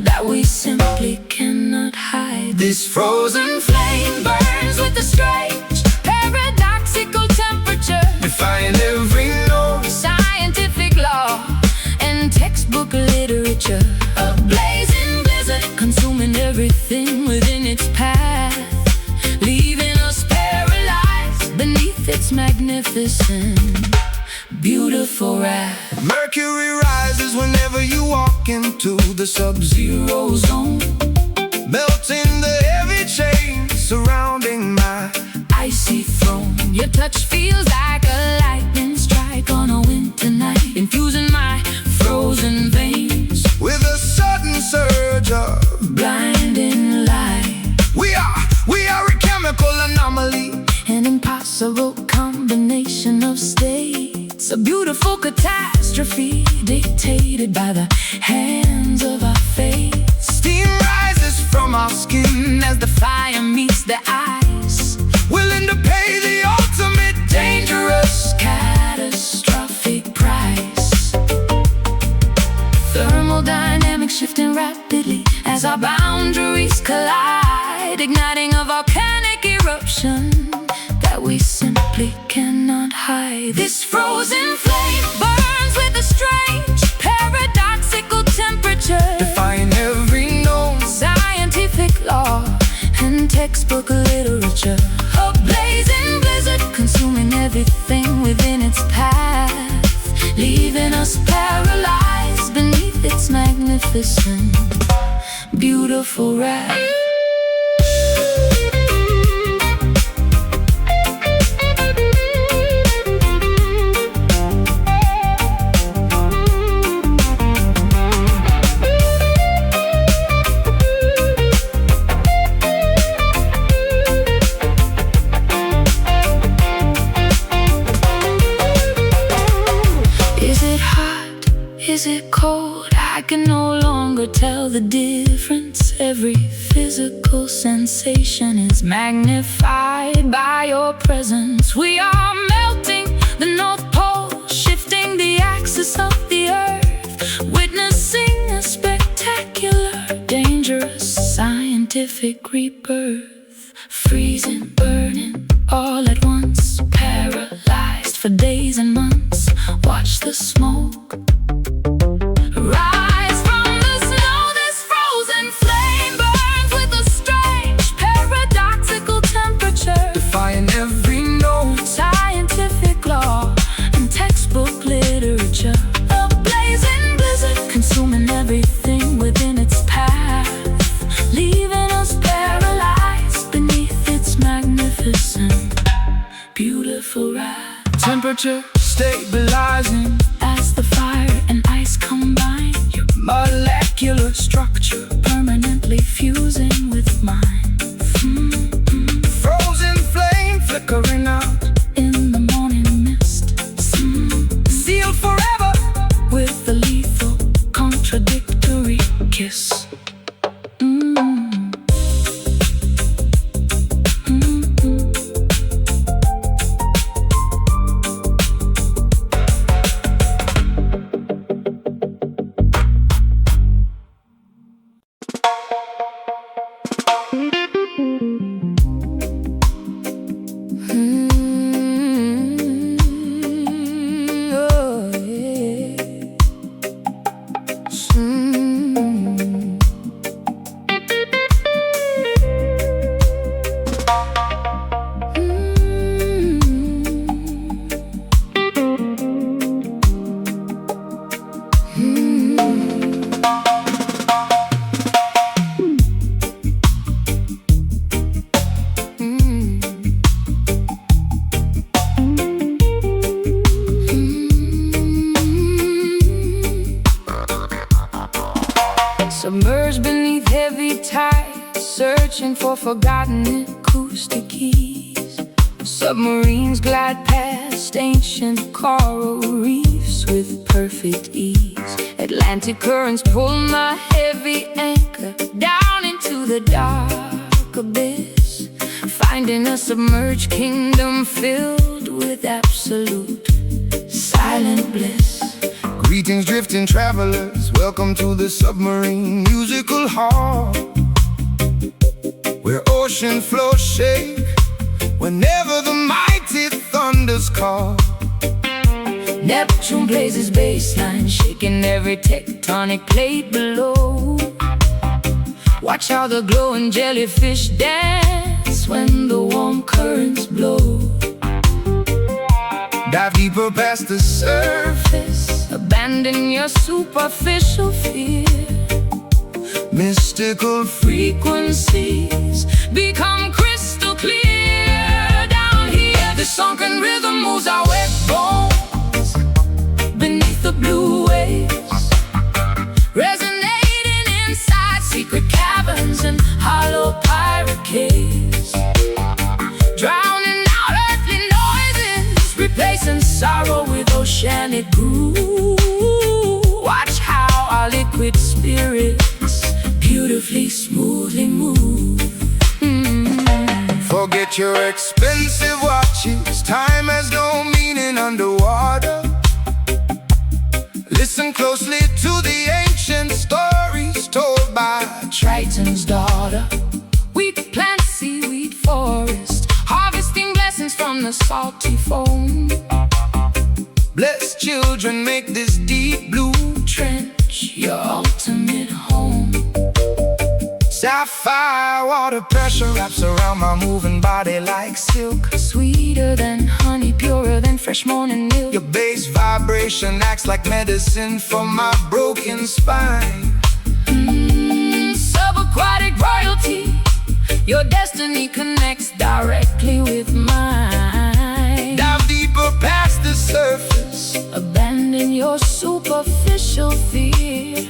that we simply cannot hide. This frozen flame burns with a strange paradoxical temperature, defying every known scientific law and textbook literature. A blazing blizzard consuming everything within its path, leaving us paralyzed beneath its magnificent, beautiful wrath. Mercury rises whenever you walk into the sub-zero zone, melting the heavy chains surrounding my icy throne. Your touch feels like a lightning strike on a winter night, infusing my frozen veins with a sudden surge of blinding light. We are a chemical anomaly, an impossible combination of states, a beautiful catastrophe dictated by the hands of our fate. Steam rises from our skin as the fire meets the ice, willing to pay the ultimate dangerous catastrophic price. Thermodynamics shifting rapidly as our boundaries collide, igniting a volcanic eruption that we simply cannot hide. This frozen flame burns with a strange paradoxical temperature, defying every known scientific law and textbook literature. A blazing blizzard consuming everything within its path, leaving us paralyzed beneath its magnificent, beautiful wrath. Is it cold? I can no longer tell the difference. Every physical sensation is magnified by your presence. We are melting the North Pole, shifting the axis of the earth, witnessing a spectacular, dangerous scientific rebirth. Freezing, burning, all at once, paralyzed for days and months. Watch the smoke rise from the snow. This frozen flame burns structure, stabilizing as the fire and ice combine. your molecular structure, Permanently fusing with mine. frozen flame flickering out, In the morning mist, sealed forever with the lethal contradictory kiss. Oh, yeah. Submerged beneath heavy tides, searching for forgotten acoustic keys. Submarines glide past ancient coral reefs with perfect ease. Atlantic currents pull my heavy anchor down into the dark abyss, finding a submerged kingdom filled with absolute silent bliss. Greetings, drifting travelers, welcome to the submarine musical hall, where ocean floors shake whenever the mighty thunders call. Neptune plays his bassline, shaking every tectonic plate below. Watch how the glowing jellyfish dance when the warm currents blow. Dive deeper past the surface, Abandon your superficial fear. mystical Frequencies become crystal clear. Down here, the sunken rhythm moves our wet bones beneath the blue waves, resonating inside secret caverns and hollow pirate caves, drowning out earthly noises, replacing sorrow with oceanic groove. Watch how our liquid spirits beautifully, smoothly move. Forget your expensive watches, time has no meaning underwater. Listen closely to the ancient stories told by Triton's daughter. We plant seaweed forest, harvesting blessings from the salty foam. blessed children make this deep blue Trench, your ultimate home. sapphire water pressure wraps around my moving body like silk. Sweeter than honey, purer than fresh morning milk. Your bass vibration acts like medicine for my broken spine. Subaquatic royalty, your destiny connects directly with mine. Dive deeper past the surface, Abandon your superficial fear.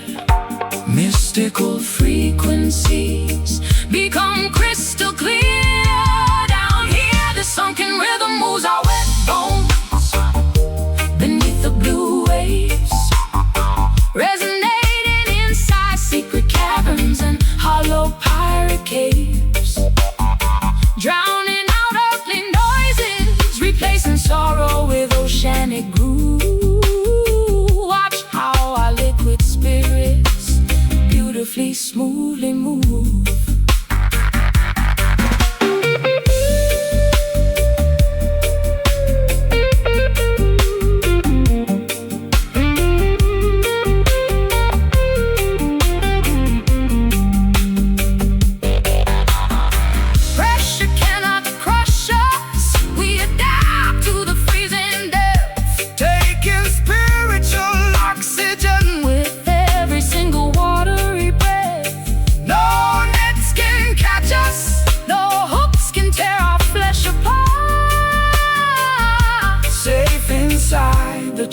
Mystical frequencies become crystal clear. Down here, the sunken rhythm moves our wet bones beneath the blue waves, resonating inside secret caverns and hollow pirate caves, drowning out earthly noises, replacing sorrow with oceanic groove. Watch how our liquid spirits beautifully, smoothly move.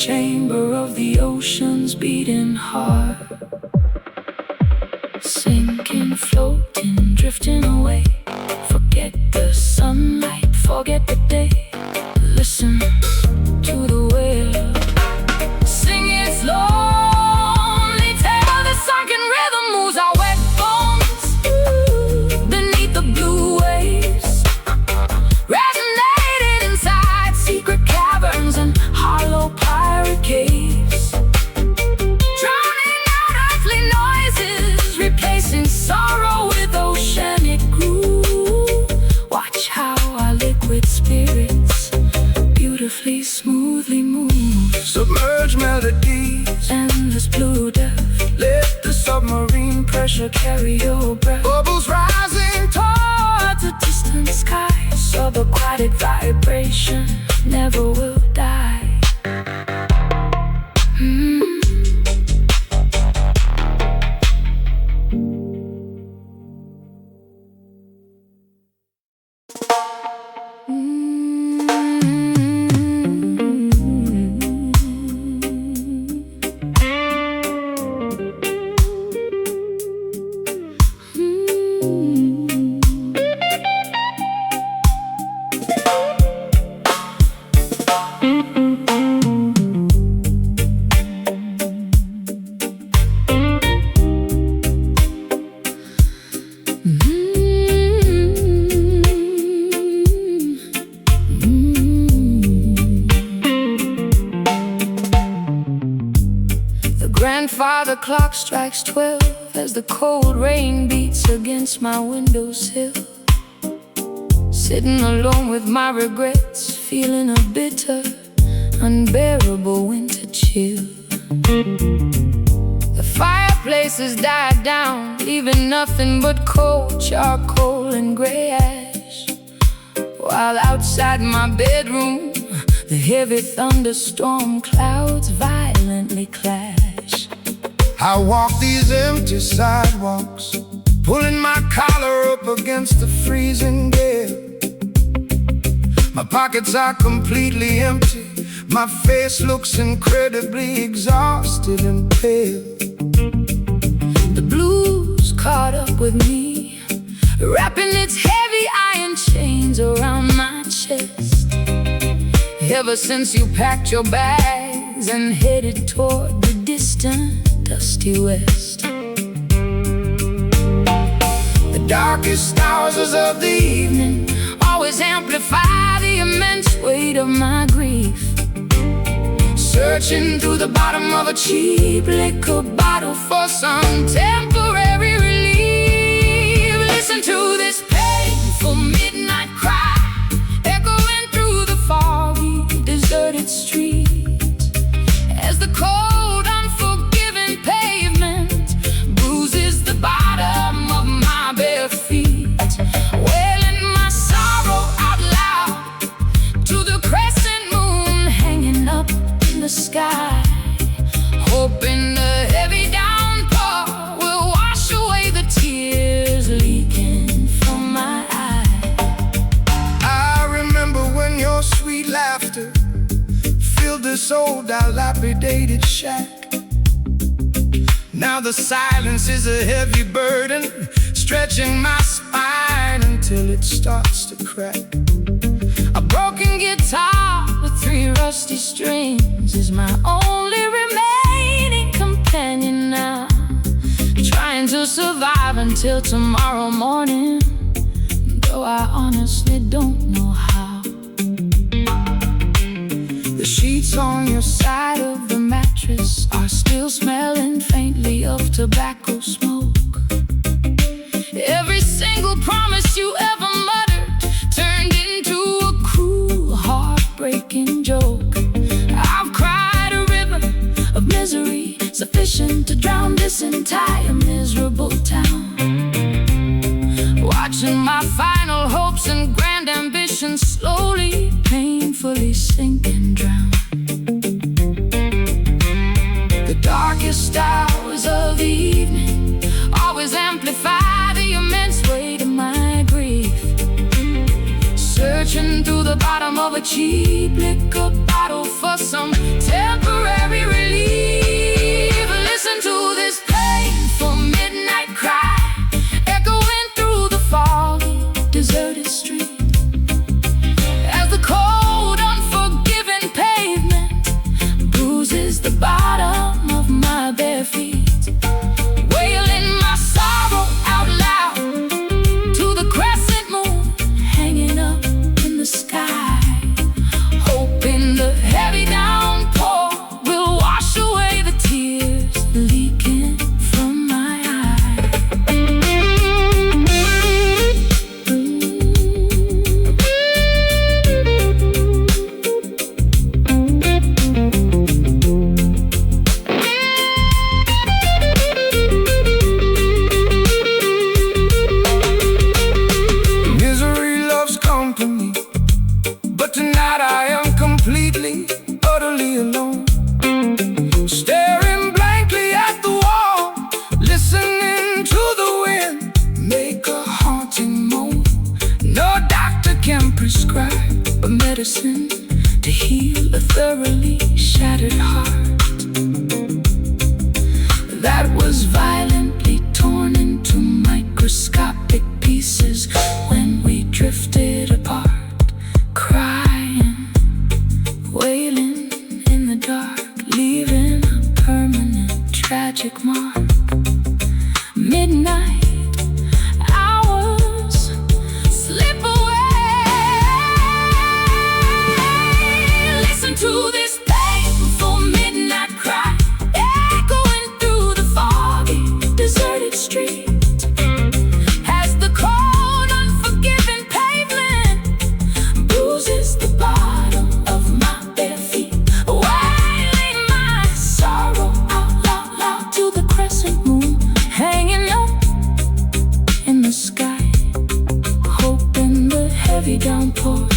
chamber of the ocean's beating heart. Sinking, floating, drifting away. Forget the sunlight, forget the day. Listen to the whale sing its lonely tale. The sunken rhythm moves our wet bones beneath the blue waves, resonating inside secret caverns and hollow pirate caves, drowning out earthly noises, replacing sorrow with oceanic groove. Watch how our liquid spirits beautifully, smoothly move. Submerged melodies, Endless blue depth, let the submarine pressure carry your breath bubbles rising towards a distant sky. Subaquatic vibration never will die. Grandfather clock strikes 12 as the cold rain beats against my windowsill. Sitting alone with my regrets, feeling a bitter, unbearable winter chill. The fireplace has died down, leaving nothing but cold charcoal and gray ash. While outside my bedroom, the heavy thunderstorm clouds violently clash. I walk these empty sidewalks, pulling my collar up against the freezing gale. My pockets are completely empty, my face looks incredibly exhausted and pale. The blues caught up with me, wrapping its heavy iron chains around my chest. Ever since you packed your bags and headed toward the distant dusty west, the darkest hours of the evening always amplify the immense weight of my grief. Searching through the bottom of a cheap liquor bottle for some temporary relief. Listen to this painful midnight cry, echoing through the foggy, deserted streets, as the cold, unforgiving pavement bruises the bottom of my bare feet, wailing my sorrow out loud to the crescent moon hanging up in the sky, hoping the heavy downpour will wash away the tears leaking from my eyes. I remember when your sweet laughter filled this old dilapidated shack. Now the silence is a heavy burden, stretching my spine until it starts to crack. A broken guitar with 3 rusty strings is my only remaining companion now, trying to survive until tomorrow morning, though I honestly don't know how. The sheets on your side of the mattress are still smelling faintly of tobacco smoke. Every single promise you ever muttered turned into a cruel, heartbreaking joke. I've cried a river of misery sufficient to drown this entire miserable town, watching my final hopes and grand ambitions slowly, painfully sink and drown. The darkest hours of the evening always amplify the immense weight of my grief. Searching through the the bottom of a cheap liquor bottle for some temporary relief. Listen to this painful midnight cry echoing through the foggy, deserted street, as the cold, unforgiving pavement bruises the bottom of my bare feet, wailing my sorrow out loud to the crescent moon hanging up in the sky, hoping the heavy downpour will wash away the tears leaking from my eyes. Misery loves company, but tonight I am completely, utterly alone, staring blankly at the wall, listening to the wind make a haunting moan. No doctor can prescribe a medicine to heal a thoroughly shattered heart that was violently torn into microscopic pieces when we drifted apart, crying, wailing in the dark, leaving a permanent tragic mark. Midnight hours slip away. Listen to this painful midnight cry echoing through the foggy, deserted street, as the cold, unforgiving pavement bruises the bottom of my bare feet, wailing my sorrow out loud to the crescent moon hanging up in the sky, hoping the heavy downpour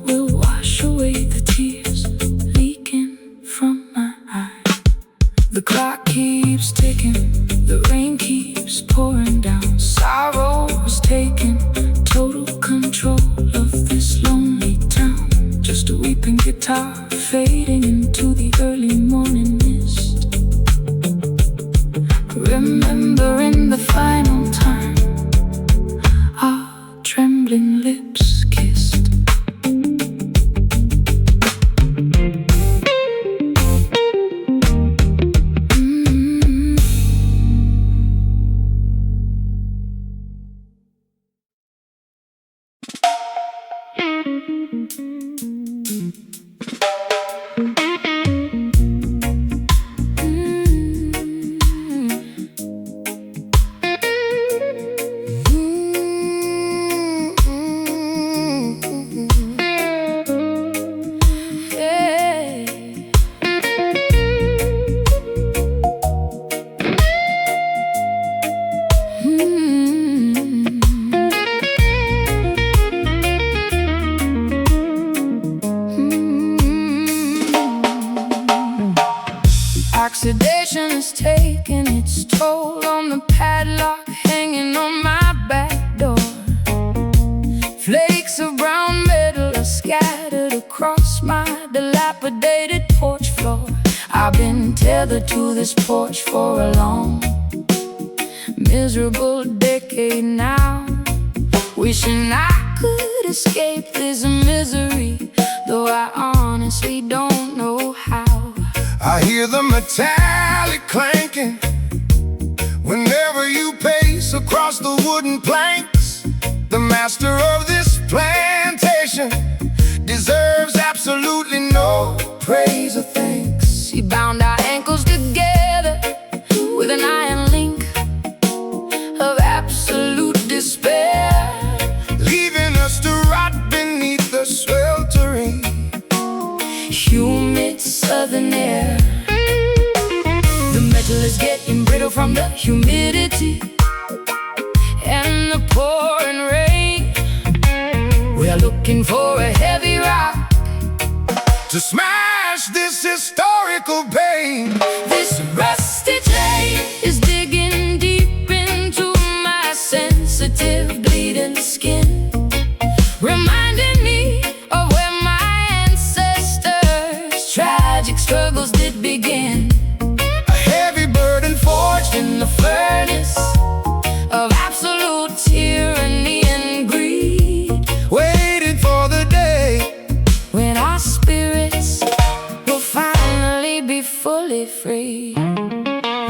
will wash away the tears leaking from my eyes. The clock keeps ticking, the rain keeps pouring down. Sorrow has taken total control of this lonely town. Just a weeping guitar fading into the early morning mist, remembering the final time our trembling lips kissed. Oxidation has taken its toll on the padlock hanging on my back door. Flakes of brown metal are scattered across my dilapidated porch floor. I've been tethered to this porch for a long, miserable decade now, wishing I could escape this misery, though I honestly don't know how. I hear the metallic clanking whenever you pace across the wooden planks. The master of this plantation deserves absolutely no praise or thanks. He bound our ankles together with an iron link of absolute despair, leaving us to rot beneath the sweltering, humid southern air. The metal is getting brittle from the humidity and the pouring rain. We are looking for a heavy rock to smash this historical pain. This rusty chain is digging deep into my sensitive, bleeding skin, reminding me of furnace of absolute tyranny and greed. Waiting for the day when our spirits will finally be fully free.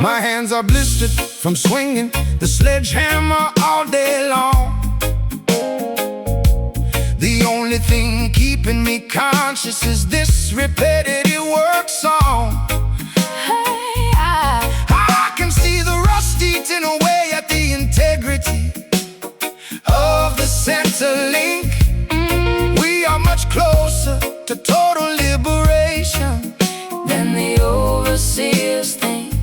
My hands are blistered from swinging the sledgehammer all day long. The only thing keeping me conscious is this repetitive work song. Hey, I can see the rust eating away at the integrity of the center link. We are much closer to total liberation than the overseers think.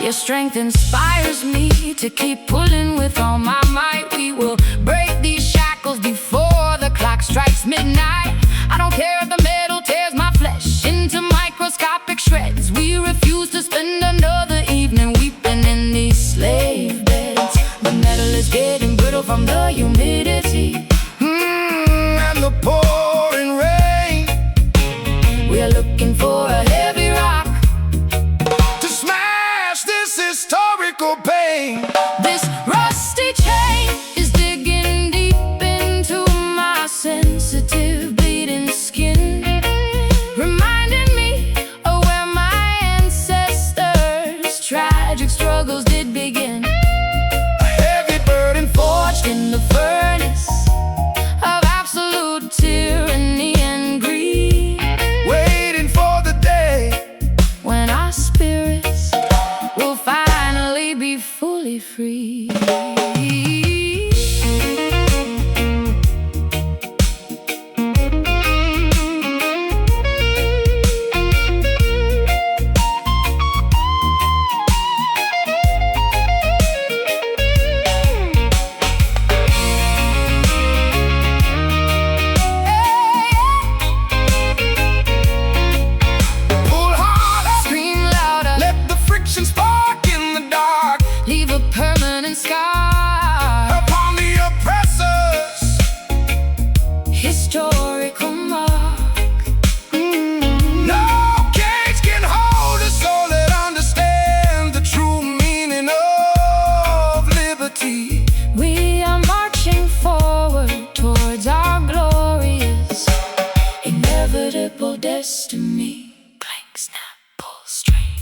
Your strength inspires me to keep pulling with all my might. We will break these shackles before the clock strikes midnight. I don't care if the metal tears my flesh into microscopic shreds. We refuse to spend another evening weeping in these slave beds. The metal is getting brittle from the humidity and the pouring rain. We are looking for a heavy rock to smash this historical pain. This rusty chain is digging deep into my sensitive bleeding skin, reminding me of where my ancestors' tragic struggles did begin. A heavy burden Forged in the furnace of absolute tyranny and greed. waiting for the day when our spirits will finally be fully free. pull harder, Scream louder, let the friction spark in the dark leave a permanent scar. upon the oppressors. Historical mark. No cage can hold a soul that understands the true meaning of liberty. We are marching forward towards our glorious, inevitable destiny. Clank, snap, pull, string.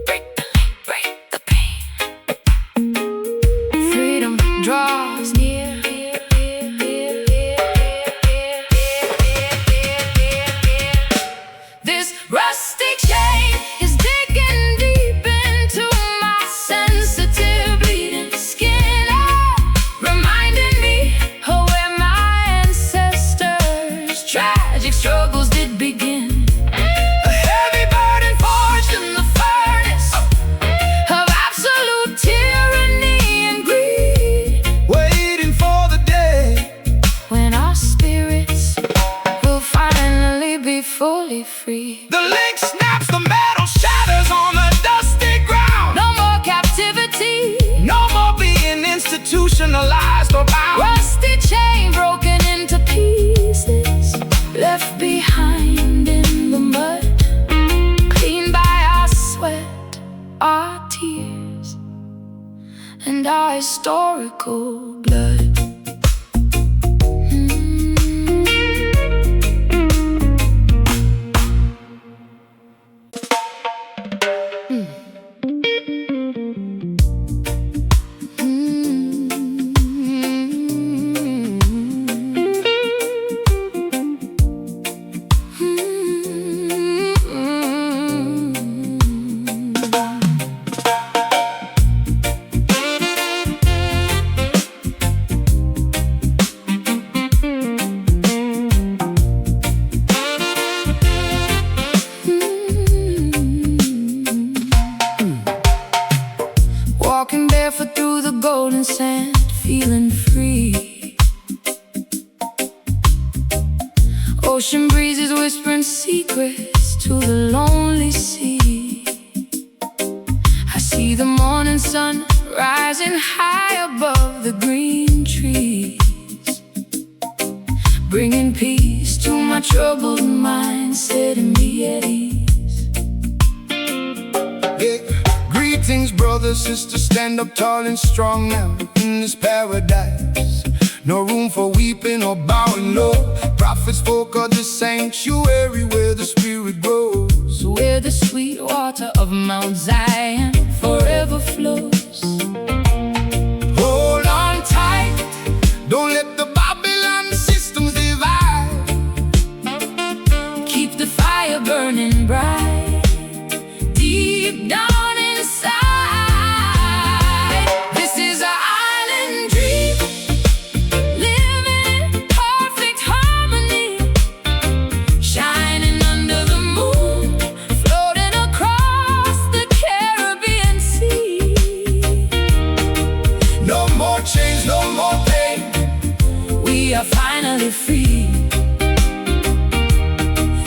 Break the link, break the pain. Freedom draws near. This rusty chain is digging deep into my sensitive bleeding skin, reminding me of where my ancestors' tragic struggles did begin. A heavy burden Forged in the furnace of absolute tyranny and greed, waiting for the day when our spirits will finally be fully free. the link snaps, the metal shatters on the dusty ground. No more captivity, No more being institutionalized or bound. rusty chain broken into pieces, left behind in the mud, cleaned by our sweat, our tears, and our historical blood. Walking barefoot through the golden sand, feeling free. Ocean breezes whispering secrets to the lonely sea. I see the morning sun rising high above the green trees, bringing peace to my troubled mind, setting me at ease. Yeah. brother, sister, stand up tall and strong now in this paradise. No room for weeping or bowing low. Prophets spoke of the sanctuary where the spirit grows, where the sweet water of Mount Zion forever flows. Hold on tight, don't let the Babylon systems divide. Keep the fire burning bright, deep down inside. This is our island dream, living in perfect harmony, shining under the moon, floating across the Caribbean Sea. No more chains, no more pain, we are finally free,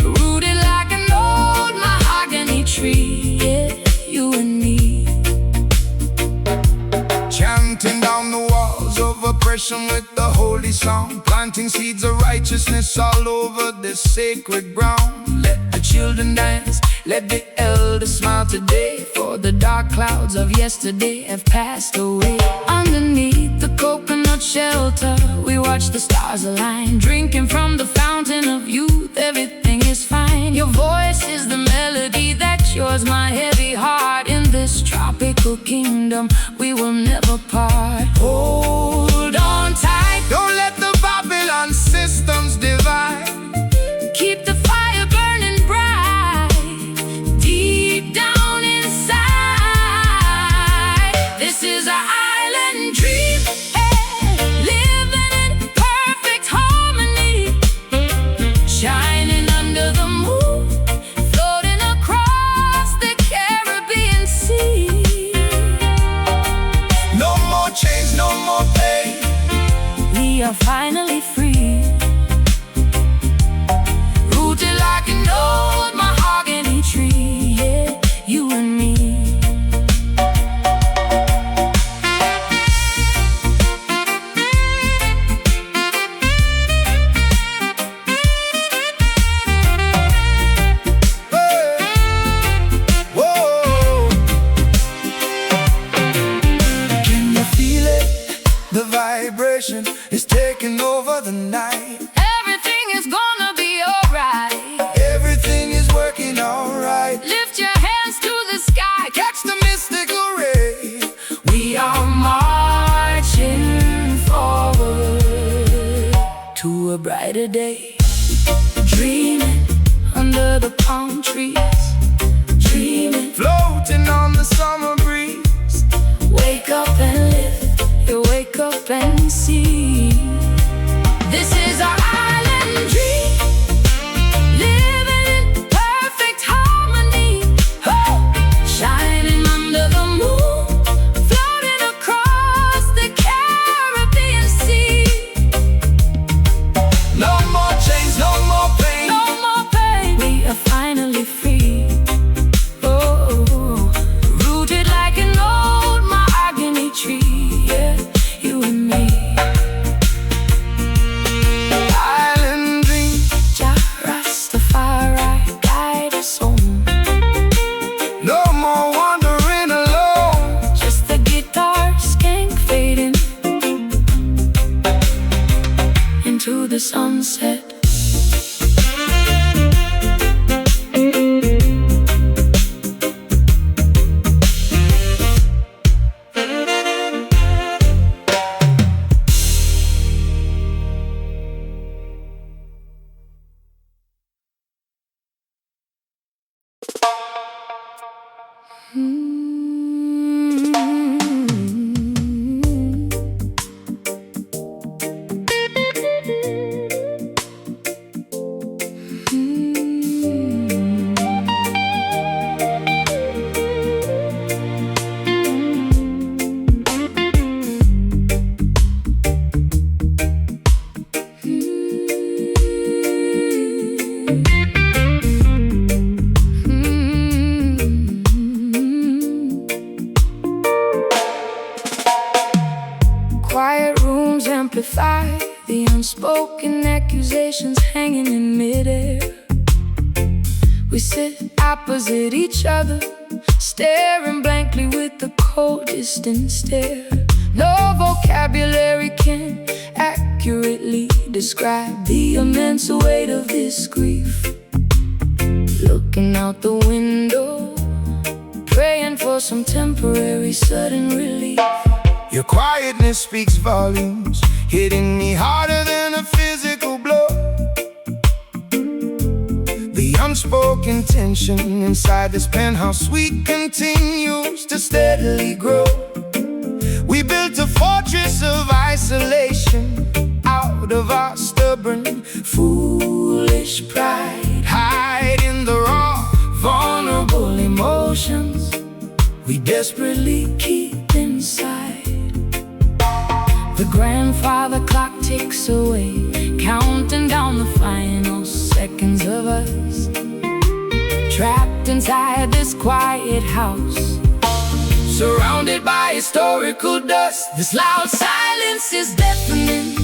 rooted like an old mahogany tree. Yeah, you and me, chanting down the walls of oppression with the holy song, planting seeds of righteousness all over this sacred ground. Let the children dance, let the elders smile today, for the dark clouds of yesterday have passed away. underneath the coconut shelter, we watch the stars align, drinking from the fountain of youth. Everything is fine. Your voice is the melody that cures my heavy heart. In this tropical kingdom, we will never part. Hold on tight, don't let the Babylon systems divide. Keep the fire burning bright, deep down inside. This is our island dream, living in perfect harmony, shining under the moon, floating across the Caribbean Sea. No more chains, no more pain, we are finally free, rooted like an old mahogany tree. Yeah, you and me. whoa. Can you feel it? The vibration is taking over the night. Everything is gonna be alright. Everything is working alright. Lift your hands to the sky, Catch the mystical ray. we are marching forward to a brighter day, dreaming under the palm trees, dreaming. Floating on the summer breeze. Wake up and live, you wake up and see. This is our island dream, living in perfect harmony, shining under the moon, floating across the Caribbean Sea. No more chains, no more pain, No more pain, we are finally free. Oh, rooted like an old mahogany tree. Yeah, you and me. island dream. Jah Rastafari, guide us home. No more wandering alone. Just the guitar skank fading into the sunset. Quiet rooms amplify the unspoken accusations hanging in midair. We sit opposite each other, staring blankly with the cold, distant stare. No vocabulary can accurately describe the immense weight of this grief. Looking out the window, praying for some temporary sudden relief. Your quietness speaks volumes, hitting me harder than a physical blow. The unspoken tension inside this penthouse suite continues to steadily grow. We built a fortress of isolation out of our stubborn, foolish pride. Hide in the raw, vulnerable emotions we desperately keep inside. The grandfather clock ticks away, counting down the final seconds of us, trapped inside this quiet house, surrounded by historical dust. This loud silence is deafening,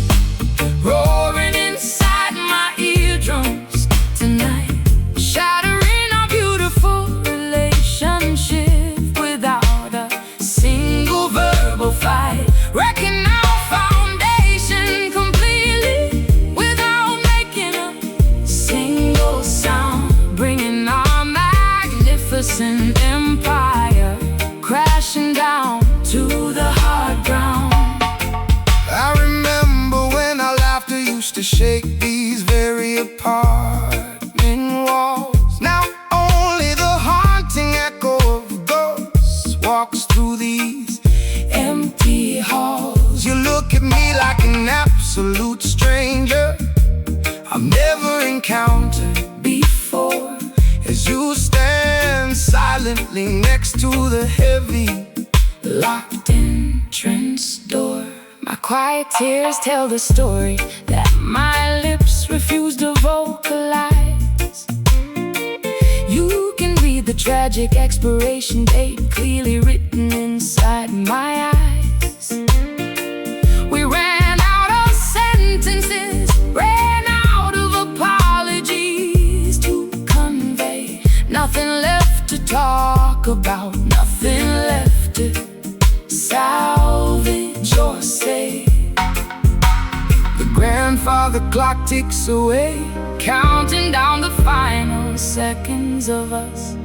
roaring inside my eardrums tonight, shattering our beautiful relationship without a single verbal fight, wrecking our foundation completely without making a single sound, bringing our magnificent empire crashing down to the hard ground. I remember when our laughter used to shake these very apartment walls. Now only the haunting echo of ghosts walks through these empty halls. You look at me like an absolute stranger I've never encountered before, as you stand silently next to the heavy, locked entrance door. My quiet tears tell the story that my lips refuse to vocalize. You can read the tragic expiration date clearly written inside my eyes. We ran out of sentences, ran out of apologies to convey. Nothing left to talk about, nothing left to salvage or say. The grandfather clock ticks away, counting down the final seconds of us,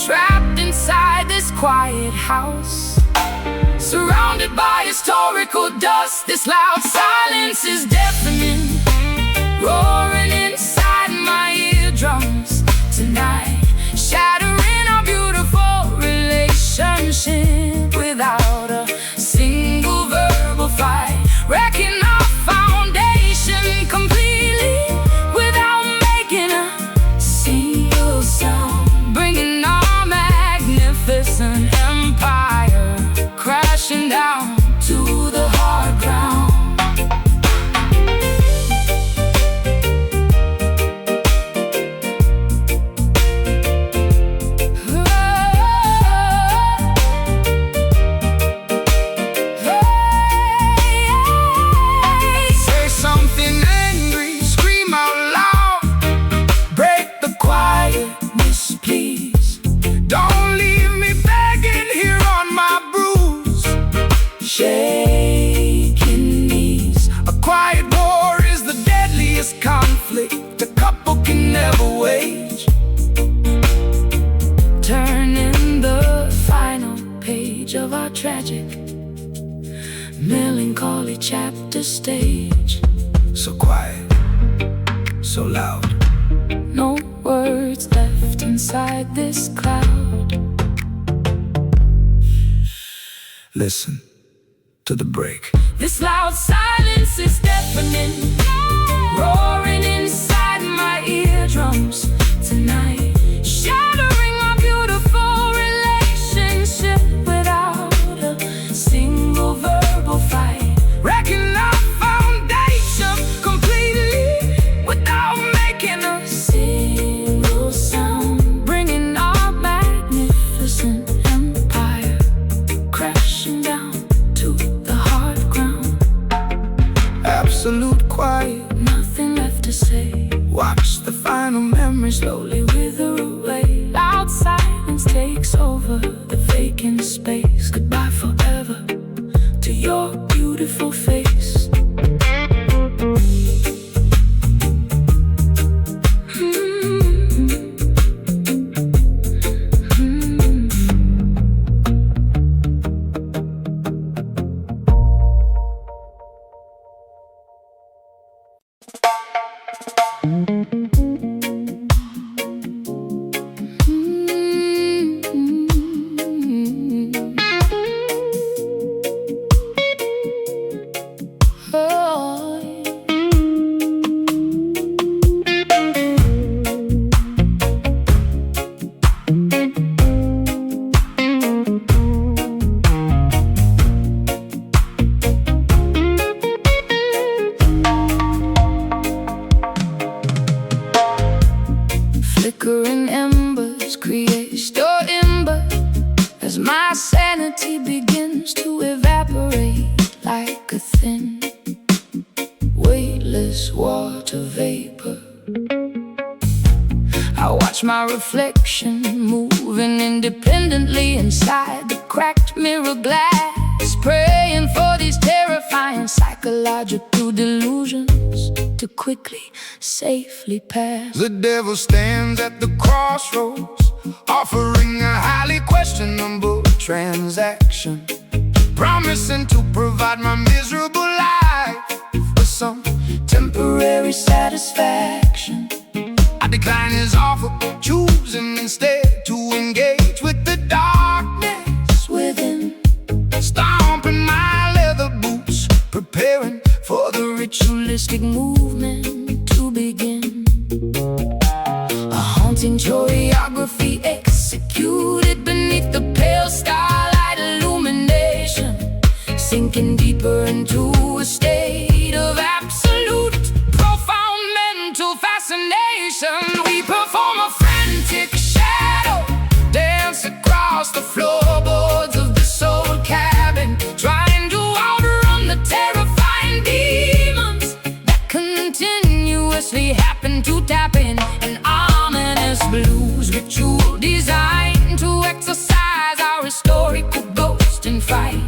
trapped inside this quiet house, surrounded by historical dust. This loud silence is deafening, roaring inside my eardrums tonight, shattering our beautiful relationship without a single verbal fight, wrecking our foundation completely without making a single sound, bringing our magnificent empire crashing down to the hard ground. Shaking knees. A quiet war is the deadliest conflict a couple can never wage, turning the final page of our tragic, melancholy chapter stage. So quiet, so loud, no words left inside this cloud. Listen to the break. This loud silence is deafening, roaring inside my eardrums tonight, shattering our beautiful relationship without a single verbal fight, wrecking our foundation completely without making a single sound, bringing our magnificent empire crashing down to the hard ground. Absolute quiet, nothing left to say. watch the final memory slowly wither creation, moving independently inside the cracked mirror glass, praying for these terrifying psychological delusions to quickly, safely pass. The devil stands at the crossroads, offering a highly questionable transaction, promising to provide my miserable life with some temporary satisfaction. I decline his offer, choosing instead to engage with the darkness within, stomping my leather boots, preparing for the ritualistic movement to begin. A haunting choreography executed beneath the pale starlight illumination, sinking deeper into a state of absolute, profound mental fascination. We perform a frantic shadow dance across the floorboards of this old cabin, trying to outrun the terrifying demons that continuously happen to tap in. An ominous blues ritual designed to exercise our historical ghost and fright,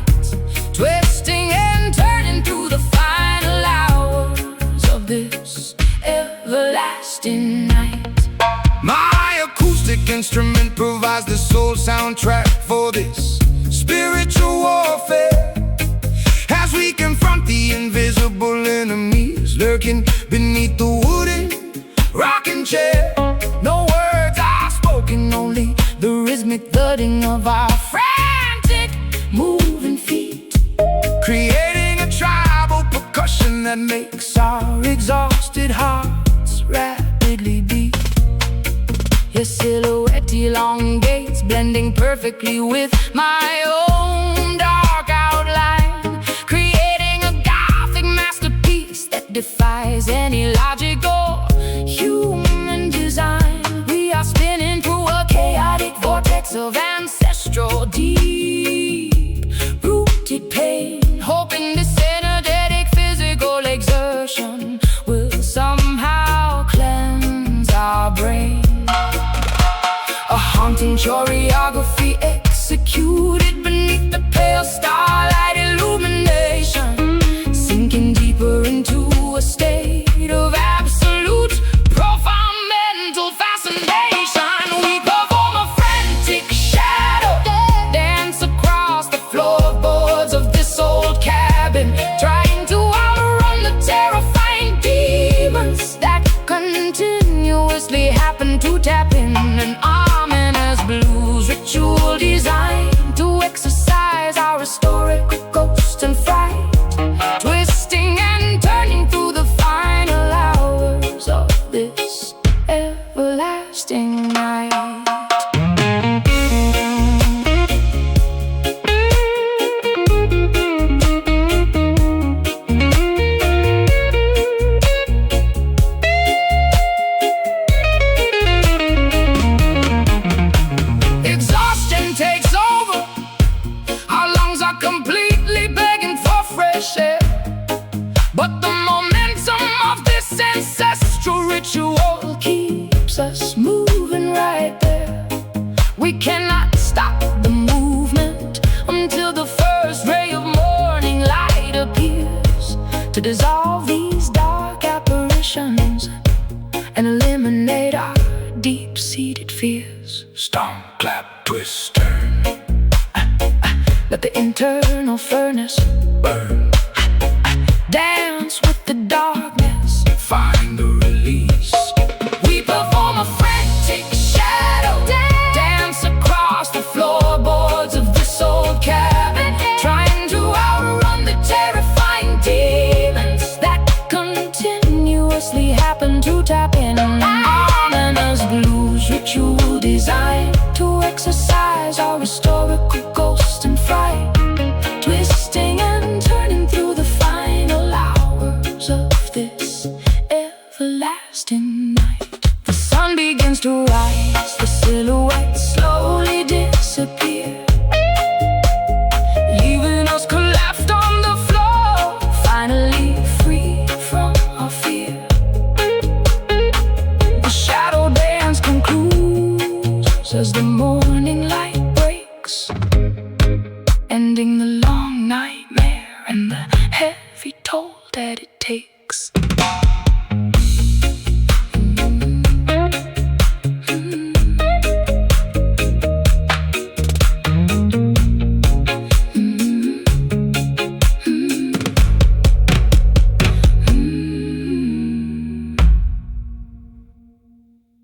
twisting and turning through the final hours of this everlasting night. My acoustic instrument provides the soul soundtrack for this spiritual warfare, as we confront the invisible enemies lurking beneath the wooden rocking chair. No words are spoken, only the rhythmic thudding of our frantic moving feet, creating a tribal percussion that makes our exhausted hearts rapidly beat. Your silhouette elongates, blending perfectly with my own dark outline, creating a gothic masterpiece that defies any logic or human design. We are spinning through a chaotic vortex of ancestral deep-rooted pain, hoping this energetic physical exertion will somehow cleanse our brain. A haunting choreography executed beneath the pale starlight illumination, sinking deeper into a state of absolute, profound mental fascination. We perform a frantic shadow dance across the floorboards of this old cabin, trying to outrun the terrifying demons that continuously happen to tap in. An ominous blues ritual designed to exercise our historical ghost and fright, twisting and turning through the final hours of this everlasting night. Exhaustion takes over, our lungs are completely begging for fresh air, but the momentum of this ancestral ritual keeps us moving right there. We cannot stop the movement until the first ray of morning light appears to dissolve these dark apparitions and eliminate our deep-seated fears. Stomp, clap, twist, turn, Let the internal furnace burn, dance with the darkness. find the release. We perform a frantic shadow dance across the floorboards of this old cabin, trying to outrun the terrifying demons that continuously happen to tap in. An ominous blues ritual designed to exercise our historical ghost and fright, twisting and turning through the final hours of this everlasting night. The sun begins to rise, the silhouettes slowly disappear, leaving us collapsed on the floor, finally free from our fear. The shadow dance concludes as the morning light breaks, ending the long nightmare and the heavy toll that it takes.